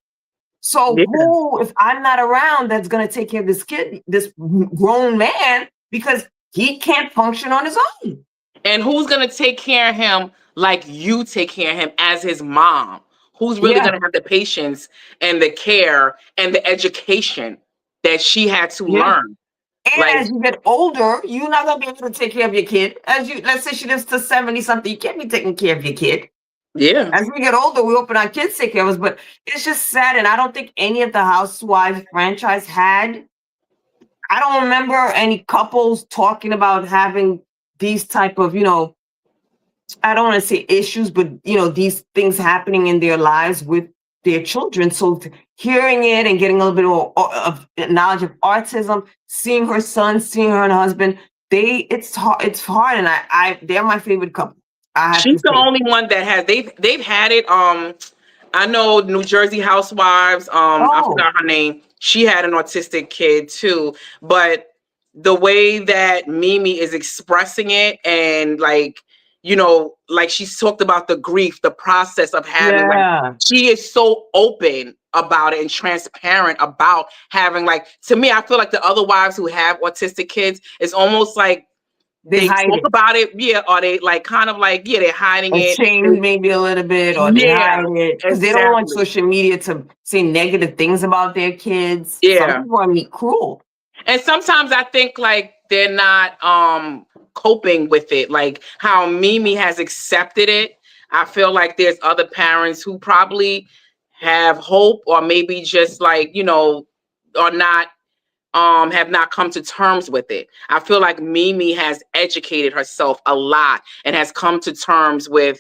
So yeah. who, if I'm not around, that's gonna take care of this kid, this grown man, because he can't function on his own? And who's gonna take care of him like you take care of him as his mom? Who's really Yeah, gonna have the patience and the care and the education that she had to yeah. learn? And Like, as you get older, you're not gonna be able to take care of your kid. As you, let's say she lives to 70 something, you can't be taking care of your kid. yeah, As we get older, we open our kids take care of us, but it's just sad. And I don't think any of the Housewives franchise had. I don't remember any couples talking about having these type of, I don't want to say issues, but these things happening in their lives with their children. So hearing it and getting a little bit more of knowledge of autism, seeing her son, seeing her and her husband, it's hard. It's hard, and they're my favorite couple. I have to she's the say. only one that has. They've had it. I know New Jersey Housewives. I Oh, forgot her name. She had an autistic kid too, but the way that Mimi is expressing it and like, you know, like she's talked about the grief, the process of having like yeah. she is so open about it and transparent about having like to me, I feel like the other wives who have autistic kids, it's almost like They they hide talk it. about it, yeah, or they like kind of like, yeah, they're hiding it. Ashamed maybe a little bit, or they Yeah, hide it because they don't want exactly. social media to say negative things about their kids. Some Yeah. people are cruel. And sometimes I think like they're not coping with it, like how Mimi has accepted it. I feel like there's other parents who probably have hope or maybe just like, you know, are not have not come to terms with it. I feel like Mimi has educated herself a lot and has come to terms with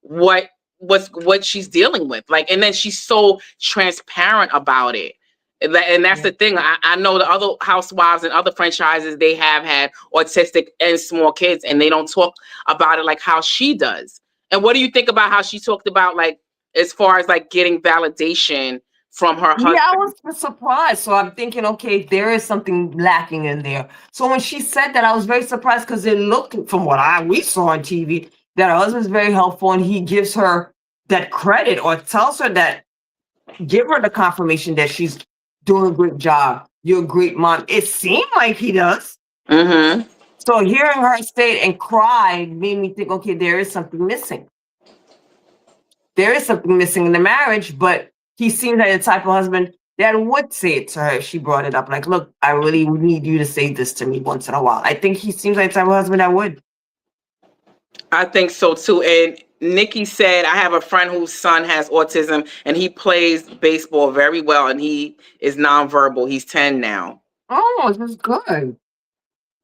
what what she's dealing with, like, and then she's so transparent about it. And that's Yeah. the thing. I know the other housewives and other franchises, they have had autistic and small kids and they don't talk about it like how she does. And what do you think about how she talked about like as far as like getting validation from her husband. Yeah, I was surprised. So I'm thinking, okay, there is something lacking in there. So when she said that, I was very surprised because it looked, from what we saw on TV, that her husband's very helpful and he gives her that credit or tells her that, give her the confirmation that she's doing a great job. You're a great mom. It seemed like he does. Mm-hmm. So hearing her state and cry made me think, okay, there is something missing. There is something missing in the marriage, but he seems like the type of husband that would say it to her if she brought it up. Like, look, I really would need you to say this to me once in a while. I think he seems like the type of husband that would. I think so too. And Nikki said, I have a friend whose son has autism and he plays baseball very well and he is nonverbal. He's 10 now. Oh, that's good.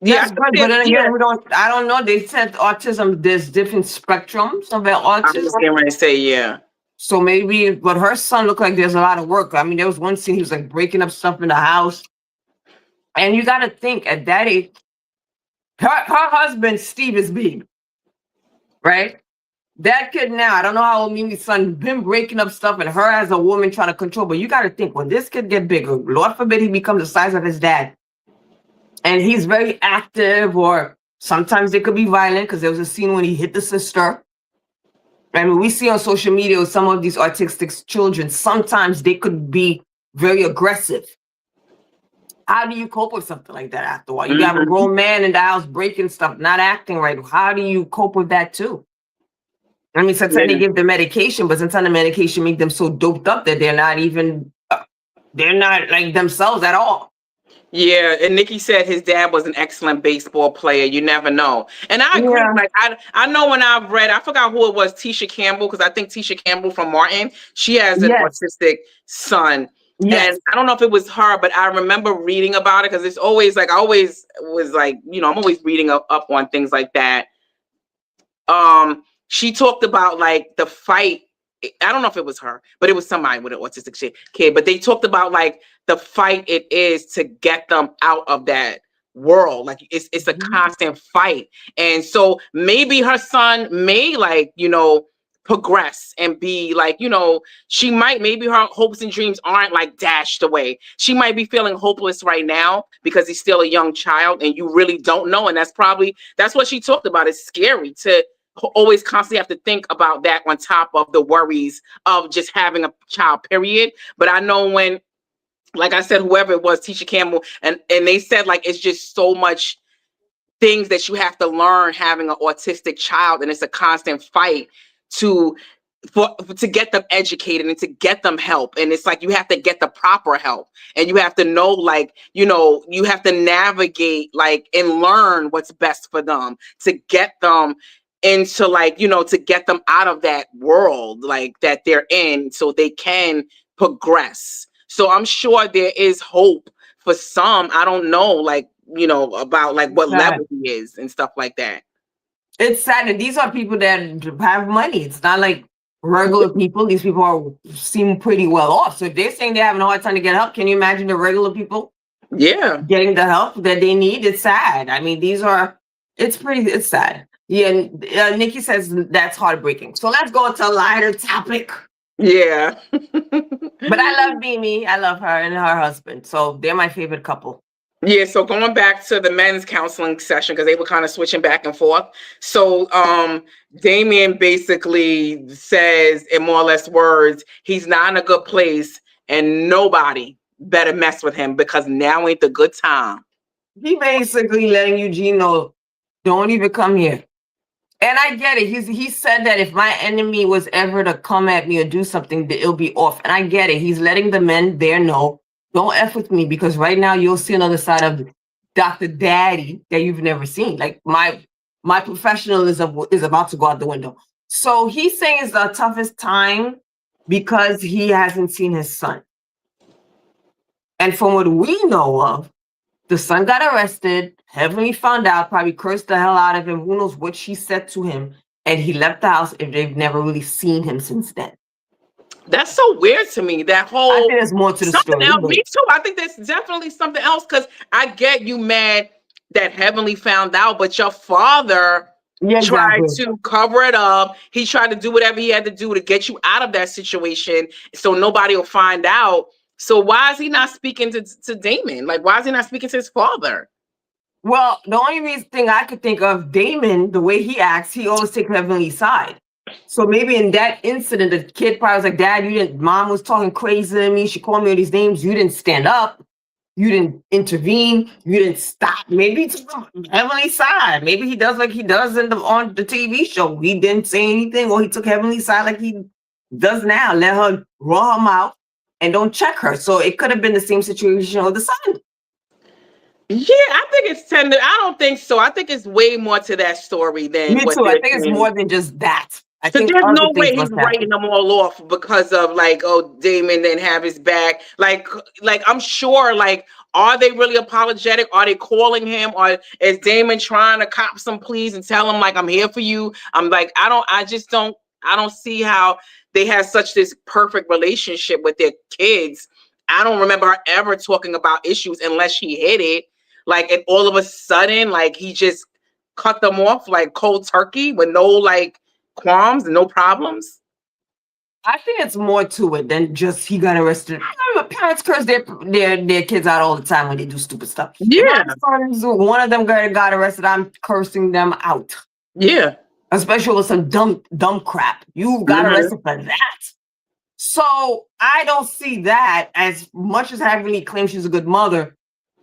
Yeah, That's good. But then yeah. again, I don't know. They said autism, there's different spectrums of I was autism. getting ready to say, yeah. So maybe, but her son looked like there's a lot of work. I mean, there was one scene, he was like breaking up stuff in the house. And you got to think at that age, her husband, Steve, is big, right? That kid now, I don't know how old Mimi's son been breaking up stuff and her as a woman trying to control. But you got to think, when this kid get bigger, Lord forbid he becomes the size of his dad. And he's very active, or sometimes they could be violent, because there was a scene when he hit the sister. I mean, we see on social media with some of these autistic children, sometimes they could be very aggressive. How do you cope with something like that after a while? You have a grown man in the house breaking stuff, not acting right. How do you cope with that too? I mean, sometimes they give the medication, but sometimes the medication make them so doped up that they're not even, they're not like themselves at all. Yeah, and Nikki said his dad was an excellent baseball player. You never know. And I agree. Yeah. Like I know when I've read, I forgot who it was, Tisha Campbell, because I think Tisha Campbell from Martin, she has an autistic son. Yes. And I don't know if it was her, but I remember reading about it because it's always like, I always was like, you know, I'm always reading up on things like that. She talked about like the fight. I don't know if it was her, but it was somebody with an autistic kid. But they talked about like the fight it is to get them out of that world. Like it's a constant fight. And so maybe her son may like, you know, progress and be like, you know, she might, maybe her hopes and dreams aren't like dashed away. She might be feeling hopeless right now because he's still a young child and you really don't know. And that's what she talked about. It's scary to always constantly have to think about that on top of the worries of just having a child, period. But I know when, like I said, whoever it was, Tisha Campbell, and they said like it's just so much things that you have to learn having an autistic child, and it's a constant fight to get them educated and to get them help. And it's like you have to get the proper help, and you have to know, like, you know, you have to navigate like and learn what's best for them to get them into, like, you know, to get them out of that world like that they're in so they can progress. So I'm sure there is hope for some. I don't know, like, you know, about like what level he is and stuff like that. It's sad. And these are people that have money. It's not like regular people. These people seem pretty well off. So if they're saying they're having a hard time to get help, can you imagine the regular people? Yeah. Getting the help that they need? It's sad. I mean, it's sad. Yeah, Nikki says that's heartbreaking. So let's go to a lighter topic. Yeah. But I love Mimi. I love her and her husband. So they're my favorite couple. Yeah, so going back to the men's counseling session, because they were kind of switching back and forth. So Damien basically says, in more or less words, he's not in a good place and nobody better mess with him because now ain't the good time. He basically letting Eugene know, don't even come here. And I get it. He said that if my enemy was ever to come at me or do something, that it'll be off. And I get it. He's letting the men there know, don't F with me, because right now you'll see another side of Dr. Daddy that you've never seen. Like my professionalism is about to go out the window. So he's saying it's the toughest time because he hasn't seen his son. And from what we know of, the son got arrested. Heavenly found out, probably cursed the hell out of him. Who knows what she said to him. And he left the house if they've never really seen him since then. That's so weird to me. That whole, I think there's more to the story. Else, me too. I think there's definitely something else, because I get you mad that Heavenly found out, but your father Yeah, tried exactly. to cover it up. He tried to do whatever he had to do to get you out of that situation so nobody will find out. So why is he not speaking to Damon? Like, why is he not speaking to his father? Well, the only thing I could think of, Damon, the way he acts, he always takes Heavenly's side. So maybe in that incident, the kid probably was like, Dad, mom was talking crazy to me. She called me all these names. You didn't stand up. You didn't intervene. You didn't stop. Maybe he took Heavenly's side. Maybe he does like he does on the TV show. He didn't say anything, or he took Heavenly's side like he does now. Let her raw her mouth and don't check her. So it could have been the same situation with the son. Yeah, I think it's tender. I don't think so. I think it's way more to that story than Me what too. I they're think it's saying. more than just that. I Because think there's other no things way he's must writing happen. them all off because of like, oh, Damon didn't have his back. Like I'm sure, like, are they really apologetic? Are they calling him? Or is Damon trying to cop some pleas and tell him like, I'm here for you? I'm like, I don't see how they have such this perfect relationship with their kids. I don't remember her ever talking about issues unless she hit it. Like, and all of a sudden, like he just cut them off like cold turkey with no like qualms, no problems. I think it's more to it than just he got arrested. I remember parents curse their kids out all the time when they do stupid stuff. If Yeah, my sons, one of them got arrested, I'm cursing them out. yeah. Especially with some dumb crap. You got Mhm. arrested for that. So I don't see that. As much as Heavenly claims she's a good mother,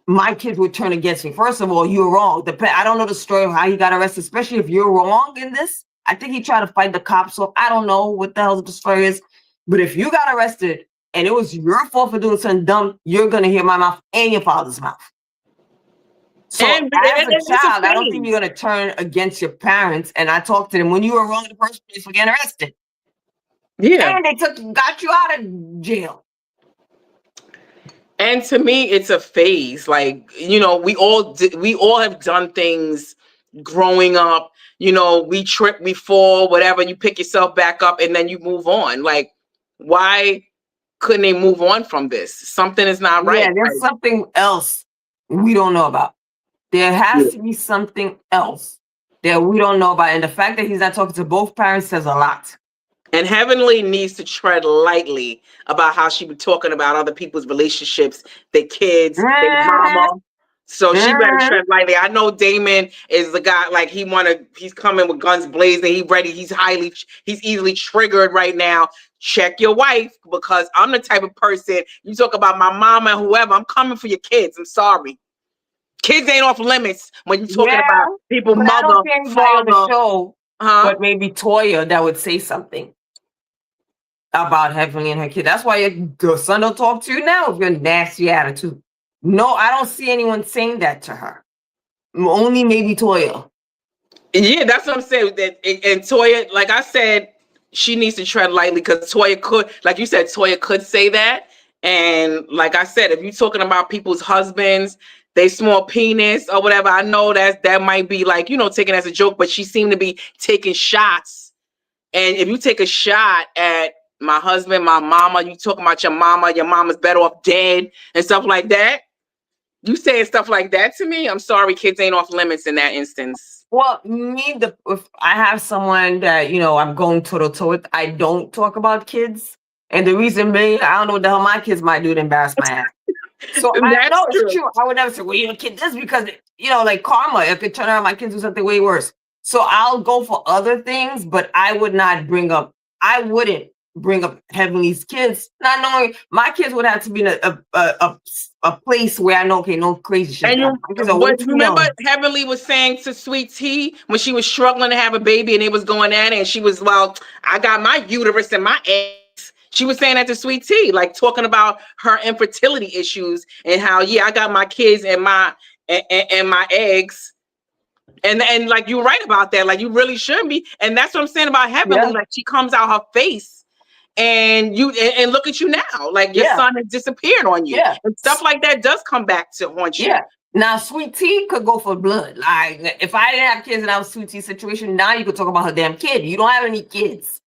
my kids would turn against me. First of all, you're wrong. I don't know the story of how he got arrested, especially if you're wrong in this. I think he tried to fight the cops. So I don't know what the hell the story is. But if you got arrested and it was your fault for doing something dumb, you're going to hear my mouth and your father's mouth. So And as a it's a child, I don't think phase. you're going to turn against your parents. And I talked to them when you were wrong in the first place for getting arrested. Yeah. And they got you out of jail. And to me, it's a phase. Like, you know, we all have done things growing up. You know, we trip, we fall, whatever. You pick yourself back up, and then you move on. Like, why couldn't they move on from this? Something is not right. Yeah, there's something else we don't know about. There has to be something else that we don't know about. And the fact that he's not talking to both parents says a lot. And Heavenly needs to tread lightly about how she be talking about other people's relationships, their kids, their mama. So she better tread lightly. I know Damon is the guy, like he's coming with guns blazing. He's easily triggered right now. Check your wife, because I'm the type of person, you talk about my mama and whoever, I'm coming for your kids. I'm sorry. Kids ain't off limits when you're talking about people, but I mother, don't see anybody on the father. show, Huh? but maybe Toya, that would say something about Heavenly and her kid. That's why your son don't talk to you now with your nasty attitude. No, I don't see anyone saying that to her. Only maybe Toya. Yeah, that's what I'm saying. And Toya, like I said, she needs to tread lightly, because Toya could, like you said, Toya could say that. And like I said, if you're talking about people's husbands, they small penis or whatever, I know that might be like, you know, taken as a joke, but she seemed to be taking shots. And if you take a shot at my husband, my mama, you talking about your mama's better off dead and stuff like that. You saying stuff like that to me, I'm sorry, kids ain't off limits in that instance. Well, if I have someone that, I'm going toe to toe with, I don't talk about kids. And the reason being, I don't know what the hell my kids might do to embarrass my ass. So I That's know it's true. true. I would never say, well, your kid this, because, like karma, it could turn around my kids do something way worse. So I'll go for other things, but I wouldn't bring up Heavenly's kids, not knowing my kids would have to be in a place where I know, okay, no crazy shit. And Because I'm way too remember young. Heavenly was saying to Sweet Tea when she was struggling to have a baby and it was going at it, and she was, well, I got my uterus and my eggs. She was saying that to Sweet Tea, like talking about her infertility issues and how, yeah, I got my kids and my eggs. And like, you're right about that. Like, you really shouldn't be. And that's what I'm saying about Heavenly. Yeah. Like, she comes out her face, and look at you now. Like, your son has disappeared on you. Yeah. And stuff like that does come back to haunt you. Yeah. Now, Sweet Tea could go for blood. Like, if I didn't have kids and I was Sweet Tea situation, now you could talk about her damn kid. You don't have any kids.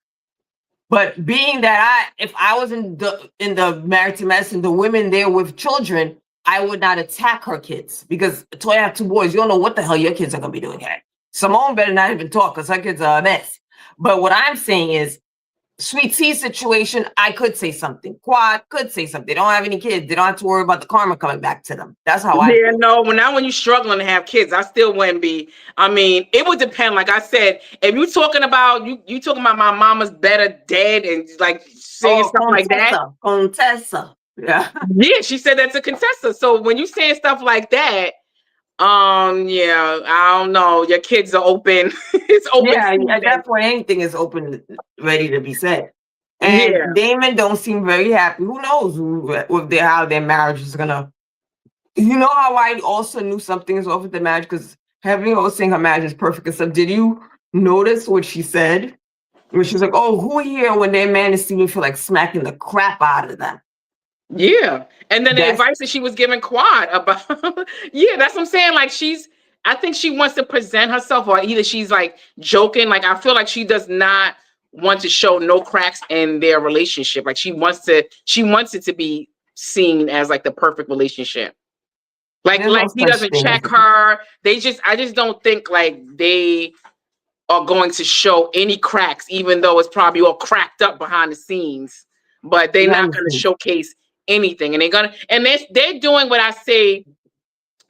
But being that if I was in the married to medicine, the women there with children, I would not attack her kids, because Toya have 2 boys. You don't know what the hell your kids are gonna be doing here. Simone better not even talk because her kids are a mess. But what I'm saying is, Sweet Tea situation, I could say something. Quad could say something. They don't have any kids. They don't have to worry about the karma coming back to them. That's how I Yeah, feel. no, now when you're struggling to have kids, I still wouldn't be. I mean, it would depend. Like I said, if you talking about you talking about my mama's better dead and like saying Oh, stuff like that. Contessa. Yeah. Yeah, she said that's a contessa. So when you saying stuff like that, yeah, I don't know. Your kids are open. It's open Yeah, at season. that point, anything is open, ready to be said. Yeah. And Damon don't seem very happy. Who knows how their marriage is gonna. You know how I also knew something is off with the marriage because Heavenly was saying her marriage is perfect and stuff. Did you notice what she said? When she was like, "Oh, who here when their man is seeming feel like smacking the crap out of them?" Yeah. And then the That's advice that she was giving Quad about, yeah, that's what I'm saying. Like I think she wants to present herself, or either she's like joking. Like I feel like she does not want to show no cracks in their relationship. Like she wants it to be seen as like the perfect relationship. there's Like no he such doesn't thing as check her. I just don't think like they are going to show any cracks, even though it's probably all cracked up behind the scenes. But they're not going to nonsense. showcase anything, and they're doing what I say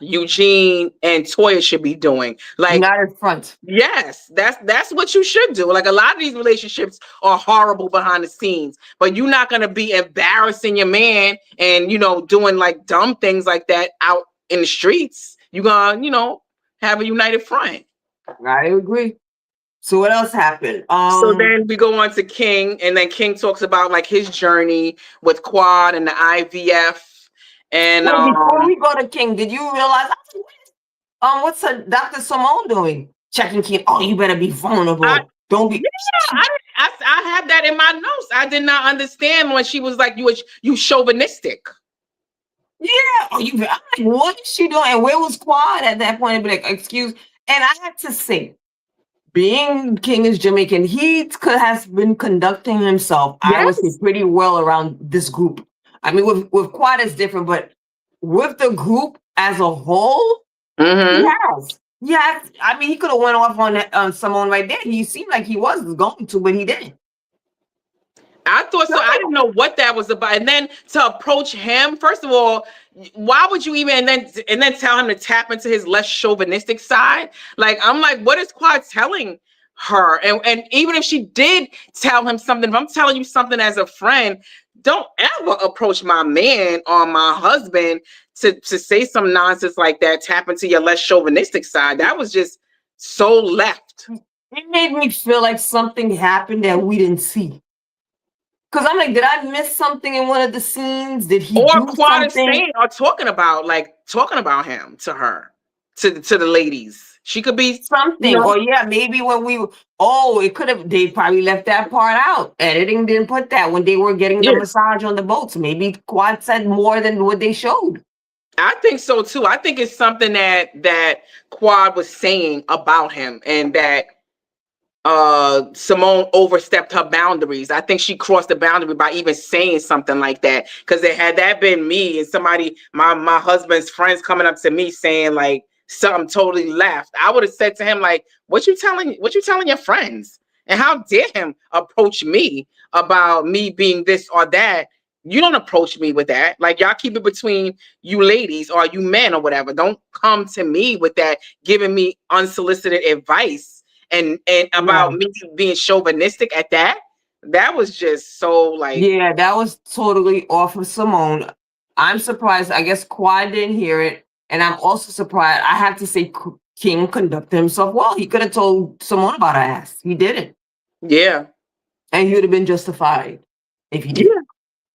Eugene and Toya should be doing. Like, United Front. yes, that's what you should do. Like a lot of these relationships are horrible behind the scenes, but you're not going to be embarrassing your man and doing like dumb things like that out in the streets. You're gonna have a united front. I agree. So what else happened? So then we go on to King, and then King talks about like his journey with Quad and the IVF. And Wait, before we go to King, did you realize what's Dr. Simone doing? Checking King. Oh, you better be vulnerable. Don't be. I have that in my notes. I did not understand when she was like, you chauvinistic. Yeah. Oh, I'm like, what is she doing? And where was Quad at that point? And be like, excuse. And I had to say, being King is Jamaican, he has been conducting himself, I would say, Yes. pretty well around this group. I mean, with Quad it's different, but with the group as a whole, he has. Yeah, I mean, he could have went off on someone right there. He seemed like he was going to, but he didn't. I thought so. I didn't know what that was about. And then to approach him, first of all, why would you even and then tell him to tap into his less chauvinistic side? Like, I'm like, what is Quad telling her? And even if she did tell him something, if I'm telling you something as a friend, don't ever approach my man or my husband to say some nonsense like that, tap into your less chauvinistic side. That was just so left. It made me feel like something happened that we didn't see. Because I'm like, did I miss something in one of the scenes? Did he do Quad is something? saying or talking about him to her, to the ladies. She could be Something. Or yeah, maybe when it could have, they probably left that part out. Editing didn't put that when they were getting the massage on the boats. Maybe Quad said more than what they showed. I think so too. I think it's something that Quad was saying about him, and that Simone overstepped her boundaries. I think she crossed the boundary by even saying something like that. Because had that been me and somebody, my husband's friends coming up to me saying like something totally left, I would have said to him like, what you telling your friends? And how dare him approach me about me being this or that? You don't approach me with that. Like, y'all keep it between you ladies or you men or whatever. Don't come to me with that, giving me unsolicited advice and about me being chauvinistic at that. That was just so like, yeah, that was totally off of Simone. I'm surprised. I guess Quad didn't hear it, and I'm also surprised. I have to say, King conducted himself well. He could have told Simone about her ass. He didn't. Yeah, and he would have been justified if he did. Yeah.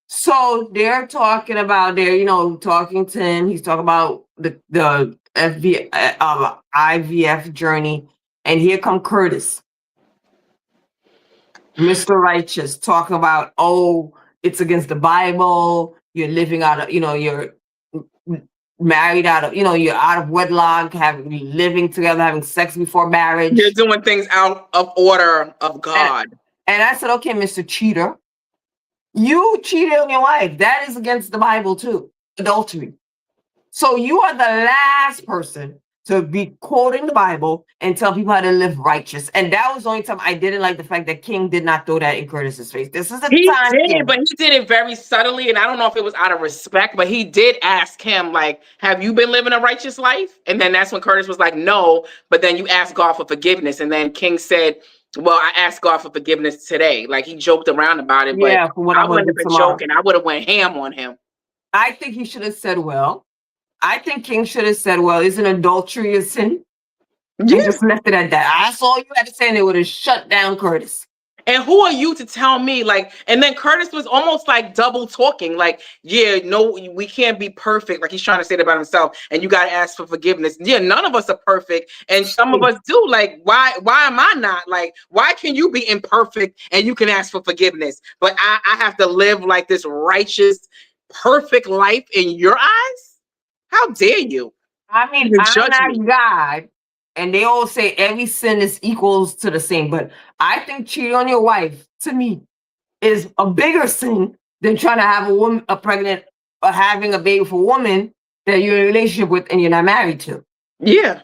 So they're talking about talking to him. He's talking about the IVF journey, and here come Curtis, Mr. Righteous, talking about, it's against the Bible. You're living out of, you're married out of, you're out of wedlock, living together, having sex before marriage. You're doing things out of order of God. And I said, okay, Mr. Cheater, you cheated on your wife. That is against the Bible too. Adultery. So you are the last person to be quoting the Bible and tell people how to live righteous. And that was the only time I didn't like the fact that King did not throw that in Curtis's face. This is a He time, did, King. but he did it very subtly, and I don't know if it was out of respect, but he did ask him, like, have you been living a righteous life? And then that's when Curtis was like, no, but then you asked God for forgiveness. And then King said, well, I asked God for forgiveness today. Like, he joked around about it, but Yeah, for what I I'm going wouldn't to have do been tomorrow. joking. I would have went ham on him. I think he should have said, well, I think King should have said, well, isn't adultery a sin? And just left it at that. That's all you had to say, and they would have shut down Curtis. And who are you to tell me? Like, and then Curtis was almost like double talking, like, yeah, no, we can't be perfect. Like, he's trying to say that about himself, and you got to ask for forgiveness. Yeah, none of us are perfect, and some of us do. Like, why am I not? Like, why can you be imperfect and you can ask for forgiveness, but I have to live like this righteous, perfect life in your eyes? How dare you? I mean, You I'm judge not me. God, and they all say every sin is equals to the same. But I think cheating on your wife, to me, is a bigger sin than trying to have a woman, a pregnant, or having a baby for a woman that you're in a relationship with and you're not married to. Yeah,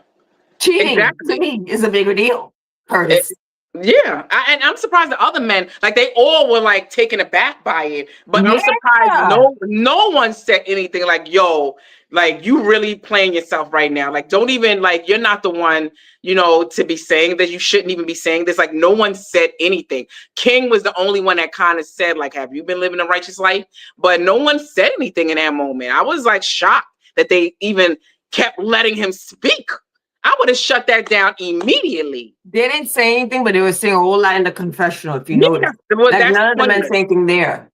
Cheating, exactly. to me, is a bigger deal, Curtis. Yeah, and I'm surprised the other men, like, they all were like taken aback by it. But I'm surprised Yeah. no one said anything like, "Yo, like, you really playing yourself right now. Like, don't even, like, you're not the one, to be saying that. You shouldn't even be saying this." Like, no one said anything. King was the only one that kind of said, like, "Have you been living a righteous life?" But no one said anything in that moment. I was like shocked that they even kept letting him speak. I would have shut that down immediately. They didn't say anything, but they were saying a whole lot in the confessional, if you Yeah, notice. well, Like, that's none of the men pointless. say anything there.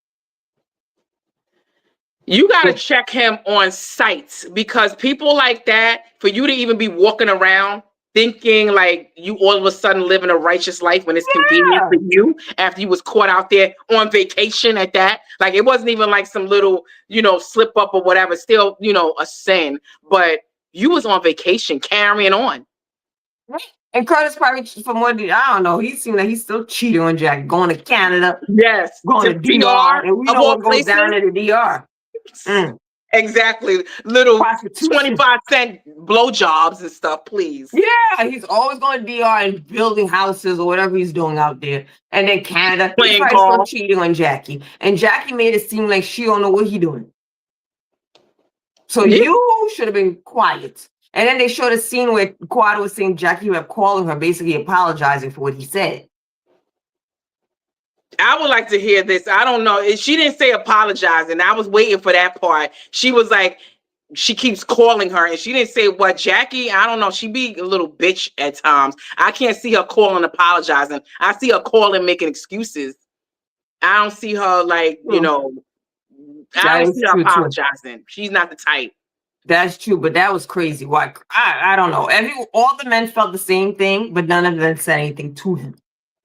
You got to check him on sites, because people like that, for you to even be walking around thinking like you all of a sudden living a righteous life when it's convenient for you, after you was caught out there on vacation at that. Like, it wasn't even like some little, slip up or whatever, still, a sin. But you was on vacation carrying on. And Curtis probably, from what I don't know, he seemed like he's still cheating on Jack, going to Canada, Yes, going to to DR, and we of know all what goes places. down in the DR. Exactly. Little Prostitution. 25-cent blowjobs and stuff, please. Yeah, he's always going to DR and building houses or whatever he's doing out there. And then Canada, he's Playing probably still golf. cheating on Jackie. And Jackie made it seem like she don't know what he doing. So Yeah. you should have been quiet. And then they showed a scene where Quad was saying Jackie kept calling her, basically apologizing for what he said. I would like to hear this. I don't know. She didn't say apologizing. I was waiting for that part. She was like, she keeps calling her, and she didn't say what. Jackie, I don't know. She be a little bitch at times. I can't see her calling apologizing. I see her calling making excuses. I don't see her like, I don't see her apologizing. She's not the type. That's true, but that was crazy. Why? I don't know. All the men felt the same thing, but none of them said anything to him.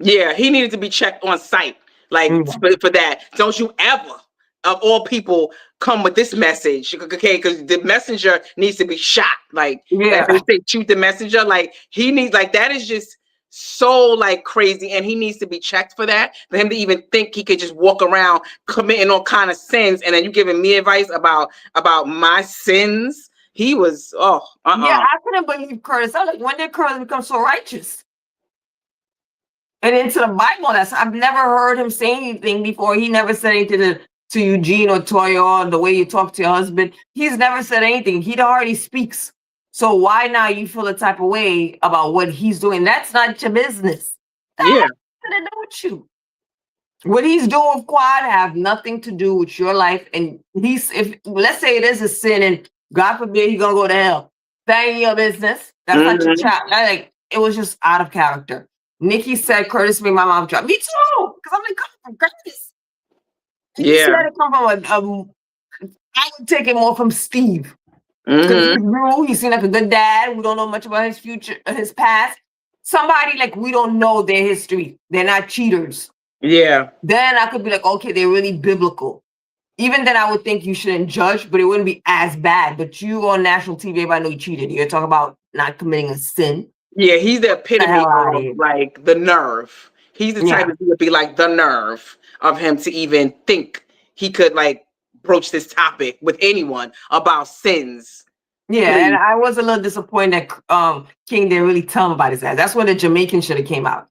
Yeah, he needed to be checked on site, like for that. Don't you ever, of all people, come with this message, okay? Because the messenger needs to be shot. Like, as they say, shoot the messenger. Like, he needs, like, that is just so like crazy, and he needs to be checked for that. For him to even think he could just walk around committing all kind of sins, and then you giving me advice about my sins. He was Yeah, I couldn't believe Curtis. I was like, when did Curtis become so righteous? And into the Bible, I've never heard him say anything before. He never said anything to Eugene or Toya, or the way you talk to your husband. He's never said anything. He already speaks. So why now you feel the type of way about what he's doing? That's not your business. That has nothing to do with you. What he's doing with Quad have nothing to do with your life. And if let's say it is a sin, and God forbid he's gonna go to hell, that ain't your business. That's not your child. Like, it was just out of character. Nikki said Curtis made my mom drop. Me too, because I'm like, come from Curtis. And you said it come from I would take it more from Steve. Because he's new, he seemed like a good dad. We don't know much about his future, his past. Somebody like we don't know their history. They're not cheaters. Yeah. Then I could be like, okay, they're really biblical. Even then, I would think you shouldn't judge, but it wouldn't be as bad. But you on national TV, everybody know you cheated. You're talking about not committing a sin. Yeah, he's the epitome of like the nerve. He's the type of to be like the nerve of him to even think he could like broach this topic with anyone about sins. Yeah, and Please. I was a little disappointed that King didn't really tell him about his ass. That's when the Jamaican should have came out.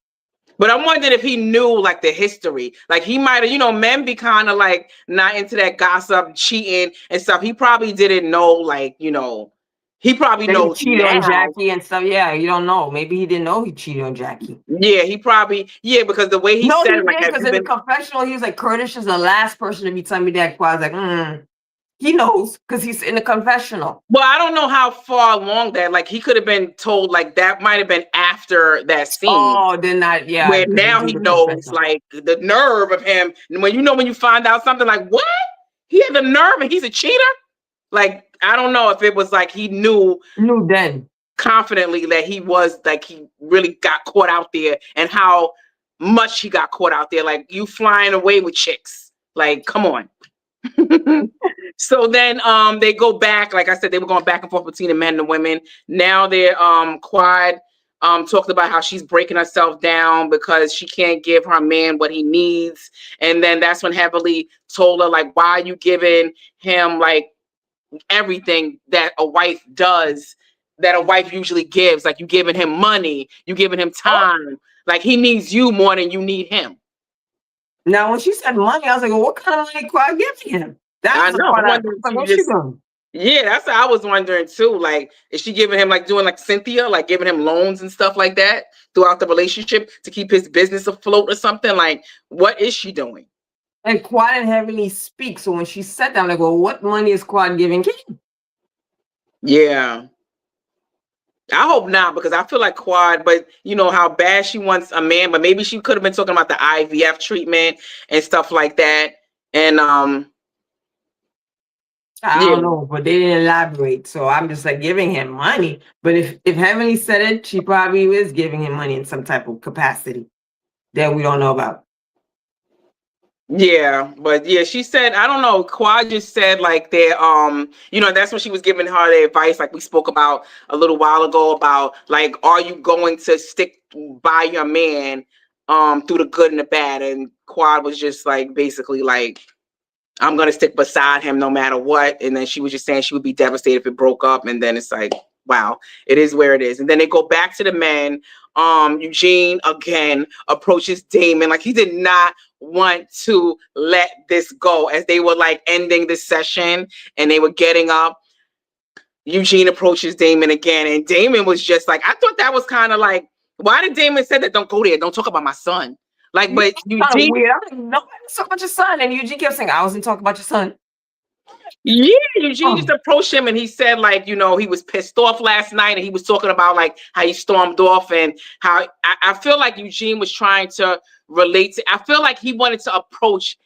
But I'm wondering if he knew like the history. Like he might have, men be kind of like not into that gossip, cheating and stuff. He probably didn't know, like, he probably That he knows cheated on now. Jackie and stuff. Yeah, you don't know. Maybe he didn't know he cheated on Jackie. Yeah, he probably, because the way he No, said he it, like, did, have because you in the been? confessional, he was like, Curtis is the last person to be telling me that. I was like, he knows because he's in the confessional. Well, I don't know how far along that, like, he could have been told, like, that might have been after that scene. Oh, then not, yeah, Where because they now do he the knows, confessional. like, the nerve of him. And when you find out something like, what? He had the nerve and he's a cheater? Like, I don't know if it was like he knew Then. confidently that he was, like, he really got caught out there, and how much he got caught out there. Like, you flying away with chicks. Like, come on. So then they go back, like I said, they were going back and forth between the men and the women. Now they're Quad talked about how she's breaking herself down because she can't give her man what he needs. And then that's when Heavenly told her, like, why are you giving him like everything that a wife does, that a wife usually gives? Like, you giving him money, you giving him time. Like, he needs you more than you need him. Now, when she said money, I was like, well, what kind of money Quad giving him? That I was the know. part I'm I was wondering like, too. what's she doing? Yeah, that's what I was wondering too. Like, is she giving him, like, doing like Cynthia, like giving him loans and stuff like that throughout the relationship to keep his business afloat or something? Like, what is she doing? And Quad didn't have any speak. So when she said that, I'm like, well, what money is Quad giving King? Yeah. I hope not, because I feel like Quad, but you know how bad she wants a man, but maybe she could have been talking about the IVF treatment and stuff like that. And I yeah. don't know, but they didn't elaborate. So I'm just like giving him money. But if Heavenly said it, she probably is giving him money in some type of capacity that we don't know about. Yeah, but yeah, she said, I don't know. Quad just said like they're that's when she was giving her the advice, like we spoke about a little while ago, about like, are you going to stick by your man through the good and the bad? And Quad was just like basically like, I'm gonna stick beside him no matter what. And then she was just saying she would be devastated if it broke up. And then it's like, wow, it is where it is. And then they go back to the men. Eugene again approaches Damon like he did not want to let this go, as they were like ending the session and they were getting up. Eugene approaches Damon again, and Damon was just like, I thought that was kind of like, why did Damon say that? Don't go there. Don't talk about my son. Like, but Kind of Eugene, weird. I'm like, no, let's talk about your son. And Eugene kept saying, I wasn't talking about your son. yeah, Eugene just approached him and he said, like, he was pissed off last night, and he was talking about like how he stormed off, and how I feel like Eugene was trying to relate to, I feel like he wanted to approach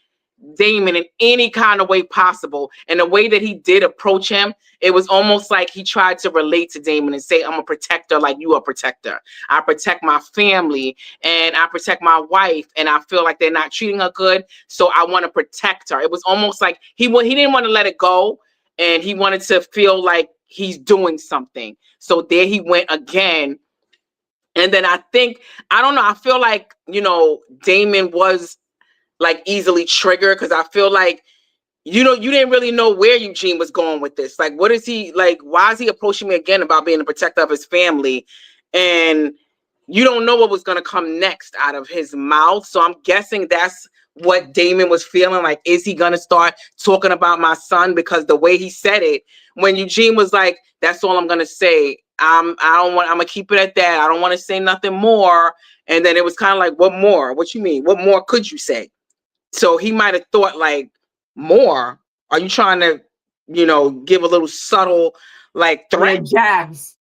Damon in any kind of way possible. And the way that he did approach him, it was almost like he tried to relate to Damon and say, I'm a protector like you are a protector. I protect my family and I protect my wife, and I feel like they're not treating her good, so I want to protect her. It was almost like he didn't want to let it go, and he wanted to feel like he's doing something. So there he went again. And then I think, I don't know, I feel like, Damon was like easily triggered, because I feel like, you didn't really know where Eugene was going with this. Like, what is he like? Why is he approaching me again about being a protector of his family? And you don't know what was going to come next out of his mouth. So I'm guessing that's what Damon was feeling like. Is he going to start talking about my son? Because the way he said it, when Eugene was like, that's all I'm going to say. I'm going to keep it at that. I don't want to say nothing more. And then it was kind of like, what more? What you mean? What more could you say? So he might have thought like, more? Are you trying to, give a little subtle like threat? Jabs.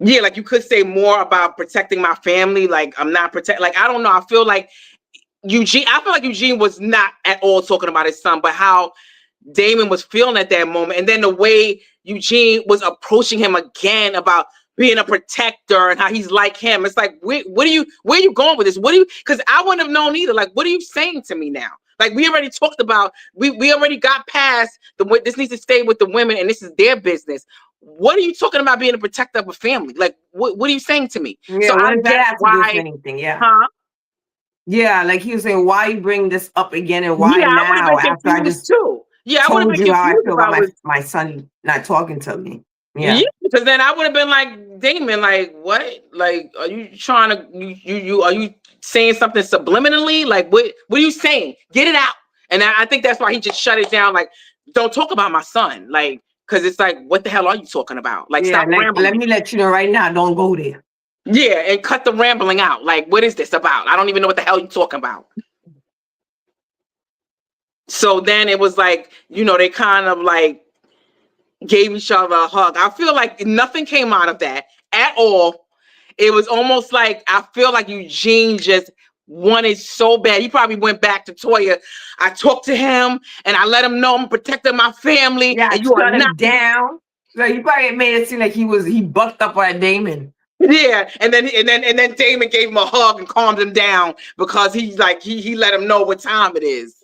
Yeah, like you could say more about protecting my family. Like, I'm not like, I don't know. I feel like Eugene was not at all talking about his son, but how Damon was feeling at that moment. And then the way Eugene was approaching him again about being a protector and how he's like him. It's like, where are you going with this? Because I wouldn't have known either. Like, what are you saying to me now? Like, we already talked about, we already got past this needs to stay with the women and this is their business. What are you talking about being a protector of a family? Like, what are you saying to me? Yeah, so what does that have to do with why, anything? Yeah. huh? Yeah, like he was saying, why you bring this up again and why Yeah, I would have now been after I confused just too. Yeah, I would have told been you how I confused feel if about I was. my son not talking to me. Yeah, Yeah. because then I would have been like, Damon, like, what? Like, are you trying to are you saying something subliminally? Like, what are you saying? Get it out. And I think that's why he just shut it down. Like, don't talk about my son. Like, because it's like, what the hell are you talking about? Like, Yeah, stop like let rambling. me let you know right now, don't go there. Yeah, and cut the rambling out. Like, what is this about? I don't even know what the hell you're talking about. So then it was like, they kind of like gave each other a hug. I feel like nothing came out of that at all. It was almost like I feel like Eugene just wanted so bad. He probably went back to Toya. I talked to him and I let him know I'm protecting my family, Yeah, and you are shut not. him down. So he probably made it seem like he bucked up on Damon. Yeah, and then Damon gave him a hug and calmed him down because he let him know what time it is.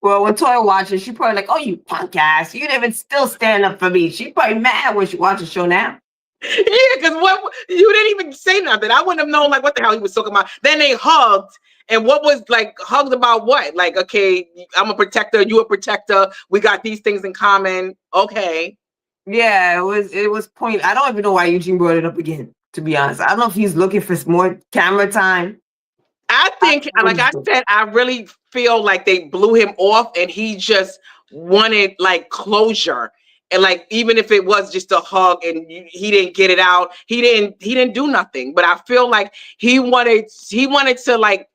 Well, when Toya watches, she probably like, oh, you punk ass. You didn't even still stand up for me. She probably mad when she watches the show now. Yeah, because what you didn't even say nothing. I wouldn't have known like what the hell he was talking about. Then they hugged, and what was like hugged about what? Like, okay, I'm a protector, you a protector. We got these things in common. Okay. Yeah, it was point. I don't even know why Eugene brought it up again, to be honest. I don't know if he's looking for more camera time. I think, like I said, I really feel like they blew him off, and he just wanted like closure. And like even if it was just a hug and he didn't get it out, he didn't do nothing. But I feel like he wanted to like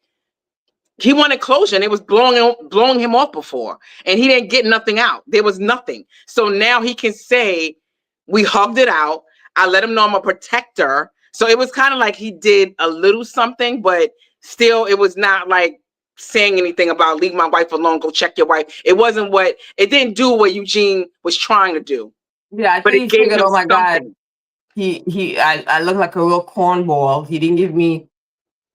he wanted closure, and it was blowing him off before, and he didn't get nothing out. There was nothing. So now he can say, "We hugged it out. I let him know I'm a protector." So it was kind of like he did a little something, but still, it was not like saying anything about leave my wife alone. Go check your wife. It didn't do what Eugene was trying to do, Yeah, I but think it he gave figured, him oh my God, something. I look like a real cornball. He didn't give me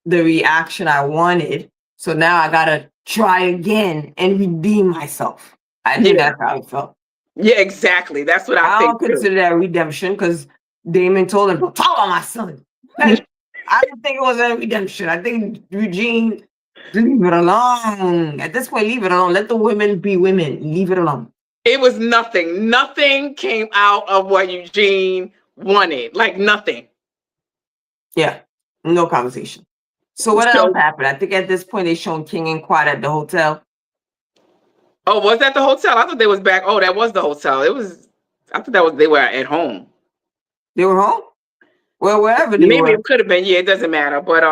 the reaction I wanted. So now I gotta try again and redeem myself. I think Yeah, that's how it felt. yeah, exactly. That's what I I think don't too. consider that redemption because Damon told him, don't talk about my son. I don't think it was a redemption. I think Eugene, leave it alone. At this point, leave it alone. Let the women be women. Leave it alone. It was nothing. Nothing came out of what Eugene wanted. Like nothing. Yeah, no conversation. So what else So, happened? I think at this point they shown King and Quad at the hotel. oh, was that the hotel? I thought they was back. Oh, that was the hotel. I thought they were at home. They were home? Well, wherever they Maybe were. it could have been. Yeah, it doesn't matter. But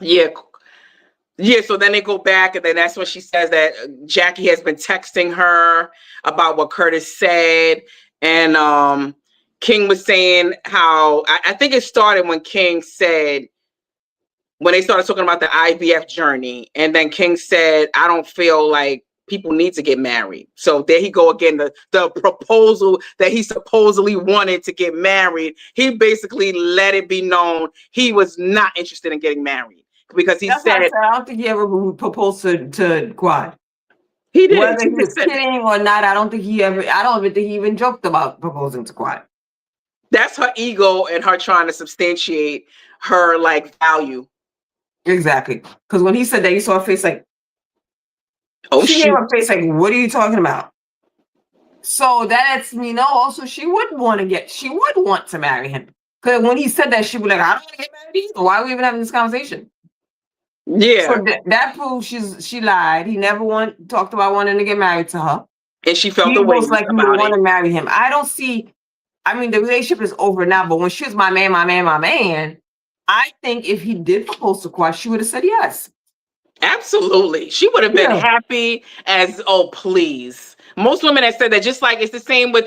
yeah, yeah. So then they go back, and then that's when she says that Jackie has been texting her about what Curtis said, and King was saying how I think it started when King said when they started talking about the IVF journey, and then King said, "I don't feel like people need to get married." So there he go again. The proposal that he supposedly wanted to get married, he basically let it be known he was not interested in getting married because he That's what I said said. I don't think he ever proposed to Quad. he did. Whether He he just was said that. kidding or not, I don't even think he even joked about proposing to Quad. That's her ego and her trying to substantiate her like value. Exactly. Because when he said that, you saw her face like, Oh she gave shoot. her face like, what are you talking about? So that lets me know also she would want to marry him. Because when he said that, she would be like, I don't want to get married either. Why are we even having this conversation? So Yeah. that proves she lied. He never talked about wanting to get married to her. And she felt He the way most likely would about want it. to marry him. I mean, the relationship is over now, but when she was my man, my man, my man, I think if he did propose to Quad, she would have said yes. Absolutely. She would have been Yeah. happy as, oh, please. Most women have said that, just like it's the same with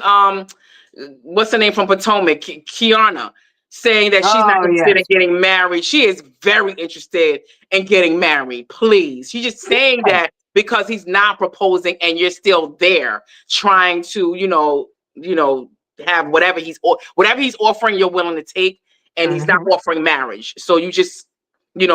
what's her name from Potomac, Kiana, saying that she's not Oh, interested in yes. getting married. She is very interested in getting married. Please. She's just saying that because he's not proposing and you're still there trying to, have whatever he's offering, you're willing to take, and he's not offering marriage. So you just and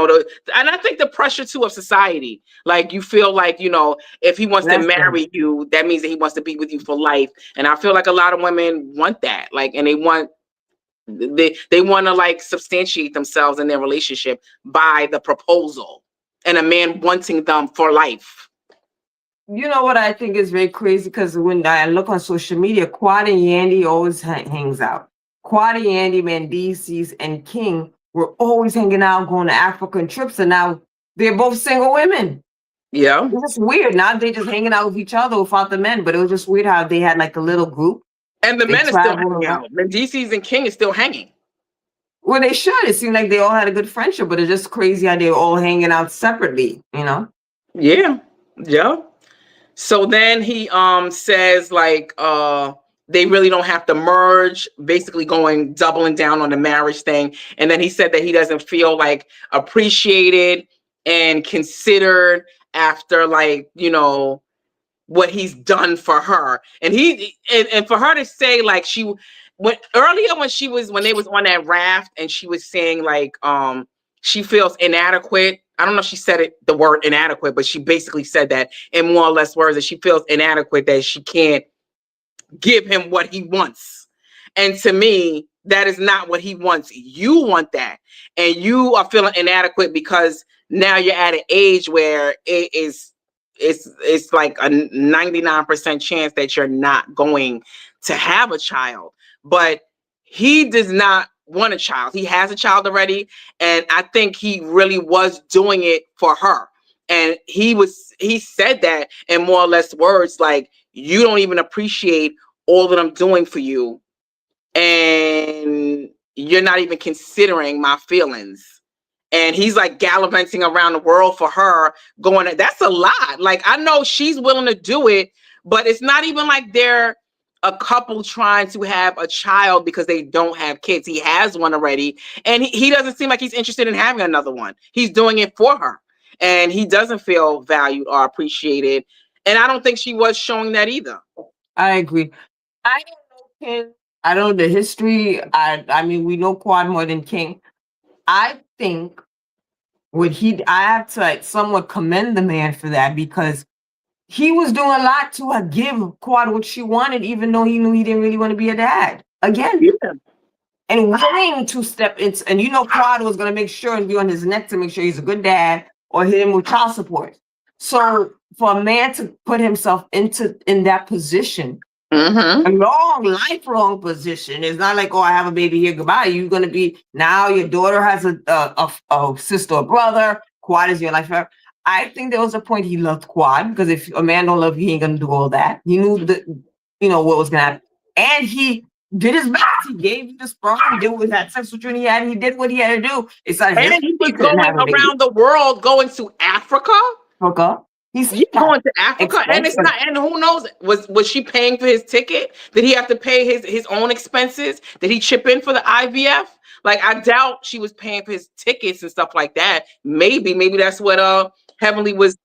I think the pressure too of society, like you feel like, if he wants to Less than. marry you, that means that he wants to be with you for life. And I feel like a lot of women want that, like, and they want to like substantiate themselves in their relationship by the proposal and a man wanting them for life. You know what I think is very crazy, because when I look on social media, Quad and Yandy always hangs out. Quad and Yandy, Mendices, and King were always hanging out, going to African trips, and now they're both single women. Yeah. It's just weird. Now they just hanging out with each other without the men, but it was just weird how they had like a little group. And the They men are still traveled hanging around. out. Mendices and King is still hanging. Well, they should. It seemed like they all had a good friendship, but it's just crazy how they're all hanging out separately, you know? Yeah. Yeah. So then he says like they really don't have to merge, basically doubling down on the marriage thing. And then he said that he doesn't feel like appreciated and considered after, like, what he's done for her. And and for her to say, like, when they was on that raft, and she was saying like she feels inadequate. I don't know if she said the word inadequate, but she basically said that in more or less words, that she feels inadequate, that she can't give him what he wants. And to me, that is not what he wants. You want that. And you are feeling inadequate because now you're at an age where it's like a 99% chance that you're not going to have a child. But he does not want a child. He has a child already. And I think he really was doing it for her. And he said that in more or less words, like, you don't even appreciate all that I'm doing for you, and you're not even considering my feelings. And he's like gallivanting around the world for her, going, that's a lot. Like, I know she's willing to do it, but it's not even like they're a couple trying to have a child because they don't have kids. He has one already, and he doesn't seem like he's interested in having another one. He's doing it for her, and he doesn't feel valued or appreciated. And I don't think she was showing that either. I agree. I don't know King. I don't know the history. I mean, we know Quad more than King. I think I have to like somewhat commend the man for that, because he was doing a lot to give Quad what she wanted, even though he knew he didn't really want to be a dad again. Yeah. And willing to step into, and Quad was going to make sure and be on his neck to make sure he's a good dad, or hit him with child support. So for a man to put himself in that position, a lifelong position, it's not like, oh, I have a baby here, goodbye. You're going to be, now your daughter has a sister or brother. Quad is your life forever. I think there was a point he loved Quad, because if a man don't love you, he ain't going to do all that. He knew what was going to happen. And he did his best. He gave you the sperm. He had sex with you, and he did what he had to do. It's like, and he was going around the world, going to Africa. He's going to Africa, expensive. And it's not. And who knows? Was she paying for his ticket? Did he have to pay his own expenses? Did he chip in for the IVF? Like, I doubt she was paying for his tickets and stuff like that. Maybe that's what Heavenly was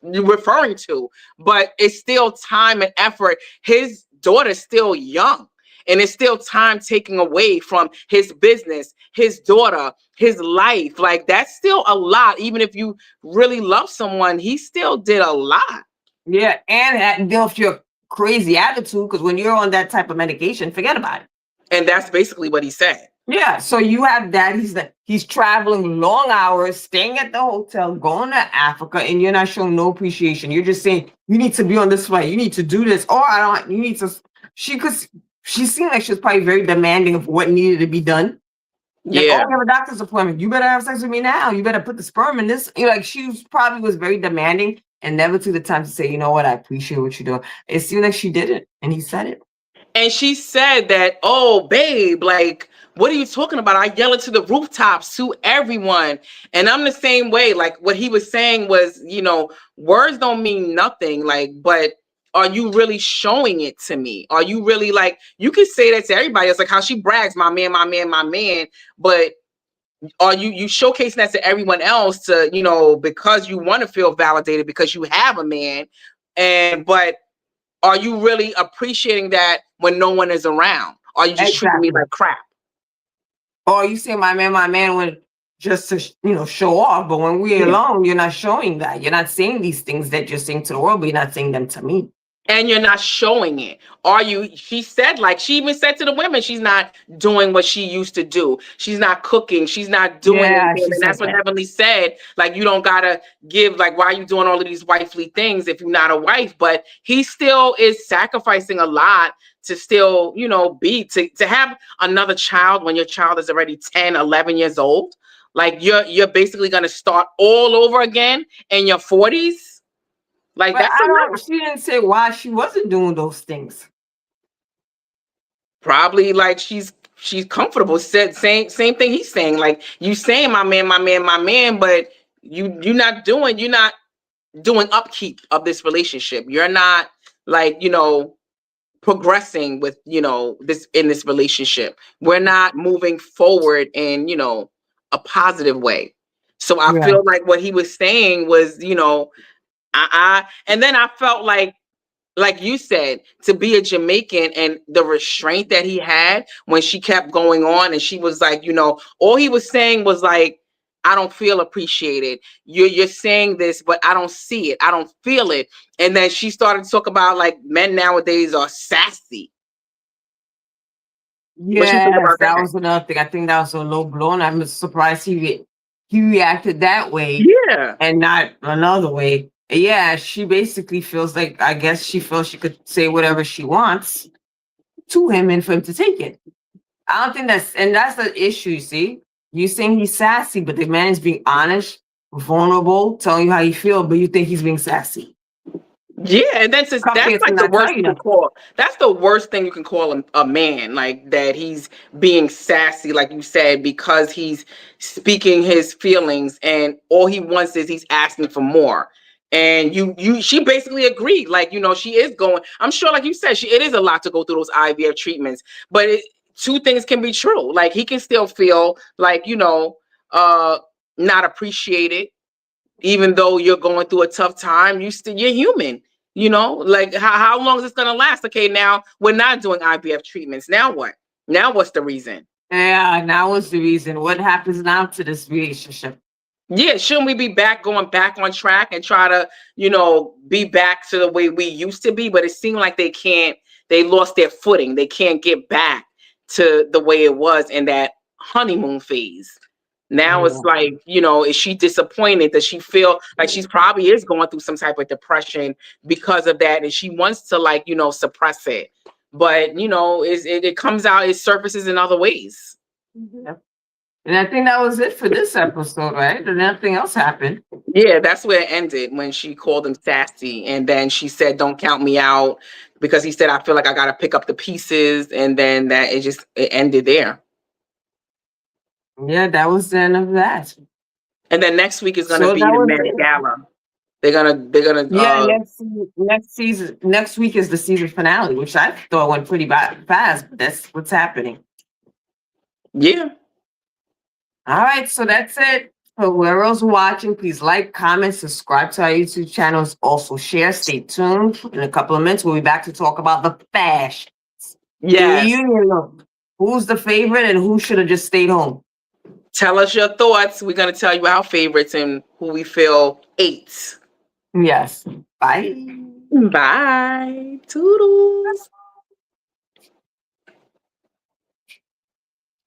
referring to. But it's still time and effort. His daughter's still young. And it's still time taking away from his business, his daughter, his life. Like, that's still a lot. Even if you really love someone, he still did a lot. Yeah, and deal with your crazy attitude, because when you're on that type of medication, forget about it. And that's basically what he said. Yeah, so you have that. He's traveling long hours, staying at the hotel, going to Africa, and you're not showing no appreciation. You're just saying, you need to be on this flight. You need to do this. Or you need to. She seemed like she was probably very demanding of what needed to be done. Yeah. Like, oh, I have a doctor's appointment. You better have sex with me now. You better put the sperm in this. She probably was very demanding and never took the time to say, you know what, I appreciate what you're doing. It seemed like she did it, and he said it. And she said that, oh, babe, like, what are you talking about? I yell it to the rooftops, to everyone. And I'm the same way. Like, what he was saying was, words don't mean nothing. Like, but are you really showing it to me? Are you really, like, you can say that to everybody. It's like how she brags, my man, my man, my man. But are you showcasing that to everyone else to, because you want to feel validated because you have a man? But are you really appreciating that when no one is around? Are you just treating me like crap? Or you say my man when just to show off, but when we're alone, you're not showing that. You're not saying these things that you're saying to the world, but you're not saying them to me. and you're not showing it. Are you? She said, like, she even said to the women, she's not doing what she used to do. She's not cooking. She's not doing Yeah, anything. she And that's said what that. Heavenly said. Like, you don't gotta give, like, why are you doing all of these wifely things if you're not a wife? But he still is sacrificing a lot to still, be to have another child when your child is already 10, 11 years old. Like, you're basically gonna start all over again in your 40s. Like, But that's a I lot. don't. She didn't say why she wasn't doing those things. Probably like she's comfortable. Said same thing he's saying. Like, you saying my man, my man, my man, but you're not doing upkeep of this relationship. You're not, like, progressing with, this in this relationship. We're not moving forward in, a positive way. So I Yeah. feel like what he was saying was, and then I felt like you said, to be a Jamaican and the restraint that he had when she kept going on, and she was like, all he was saying was like, I don't feel appreciated. You're saying this, but I don't see it. I don't feel it. And then she started to talk about like men nowadays are sassy. What you think Yes, about that that? was another thing. I think that was a low blow, and I'm surprised he reacted that way Yeah. and not another way. Yeah, she basically feels like, I guess she feels she could say whatever she wants to him and for him to take it. I don't think that's the issue. You see, you saying he's sassy, but the man is being honest, vulnerable, telling you how you feel, but you think he's being sassy. Yeah, and that's Cupcakes like the cannot tell worst you you can that. call. That's the worst thing you can call a man, like that he's being sassy, like you said, because he's speaking his feelings, and all he wants is he's asking for more. And she basically agreed, like, she is going. I'm sure, like you said, it is a lot to go through those IVF treatments, but two things can be true. Like, he can still feel like, uh, not appreciated, even though you're going through a tough time. You're human. Like, how long is this gonna last? Okay, now we're not doing IVF treatments. Now what? Now what's the reason? Yeah, and that was the reason. What happens now to this relationship? Yeah, shouldn't we be going back on track and try to, be back to the way we used to be? But it seemed like they can't. They lost their footing. They can't get back to the way it was in that honeymoon phase. Now it's Yeah. like, is she disappointed? Does she feel like she's probably is going through some type of depression because of that, and she wants to, like, suppress it, but it comes out, it surfaces in other ways. Yep. And I think that was it for this episode, right? And nothing else happened. Yeah, that's where it ended, when she called him sassy, and then she said, "Don't count me out," because he said, "I feel like I got to pick up the pieces," and then it ended there. Yeah, that was the end of that. And then next week is going to So be that the was Met it. Gala. They're gonna Yeah, next week is the season finale, which I thought went pretty fast, but that's what's happening. yeah. All right, so that's it. For whoever's watching, please like, comment, subscribe to our YouTube channels. Also share. Stay tuned. In a couple of minutes, we'll be back to talk about the fashion. The Yes. reunion look. Who's the favorite and who should have just stayed home? Tell us your thoughts. We're going to tell you our favorites and who we feel ate. Yes. Bye. Bye. Toodles.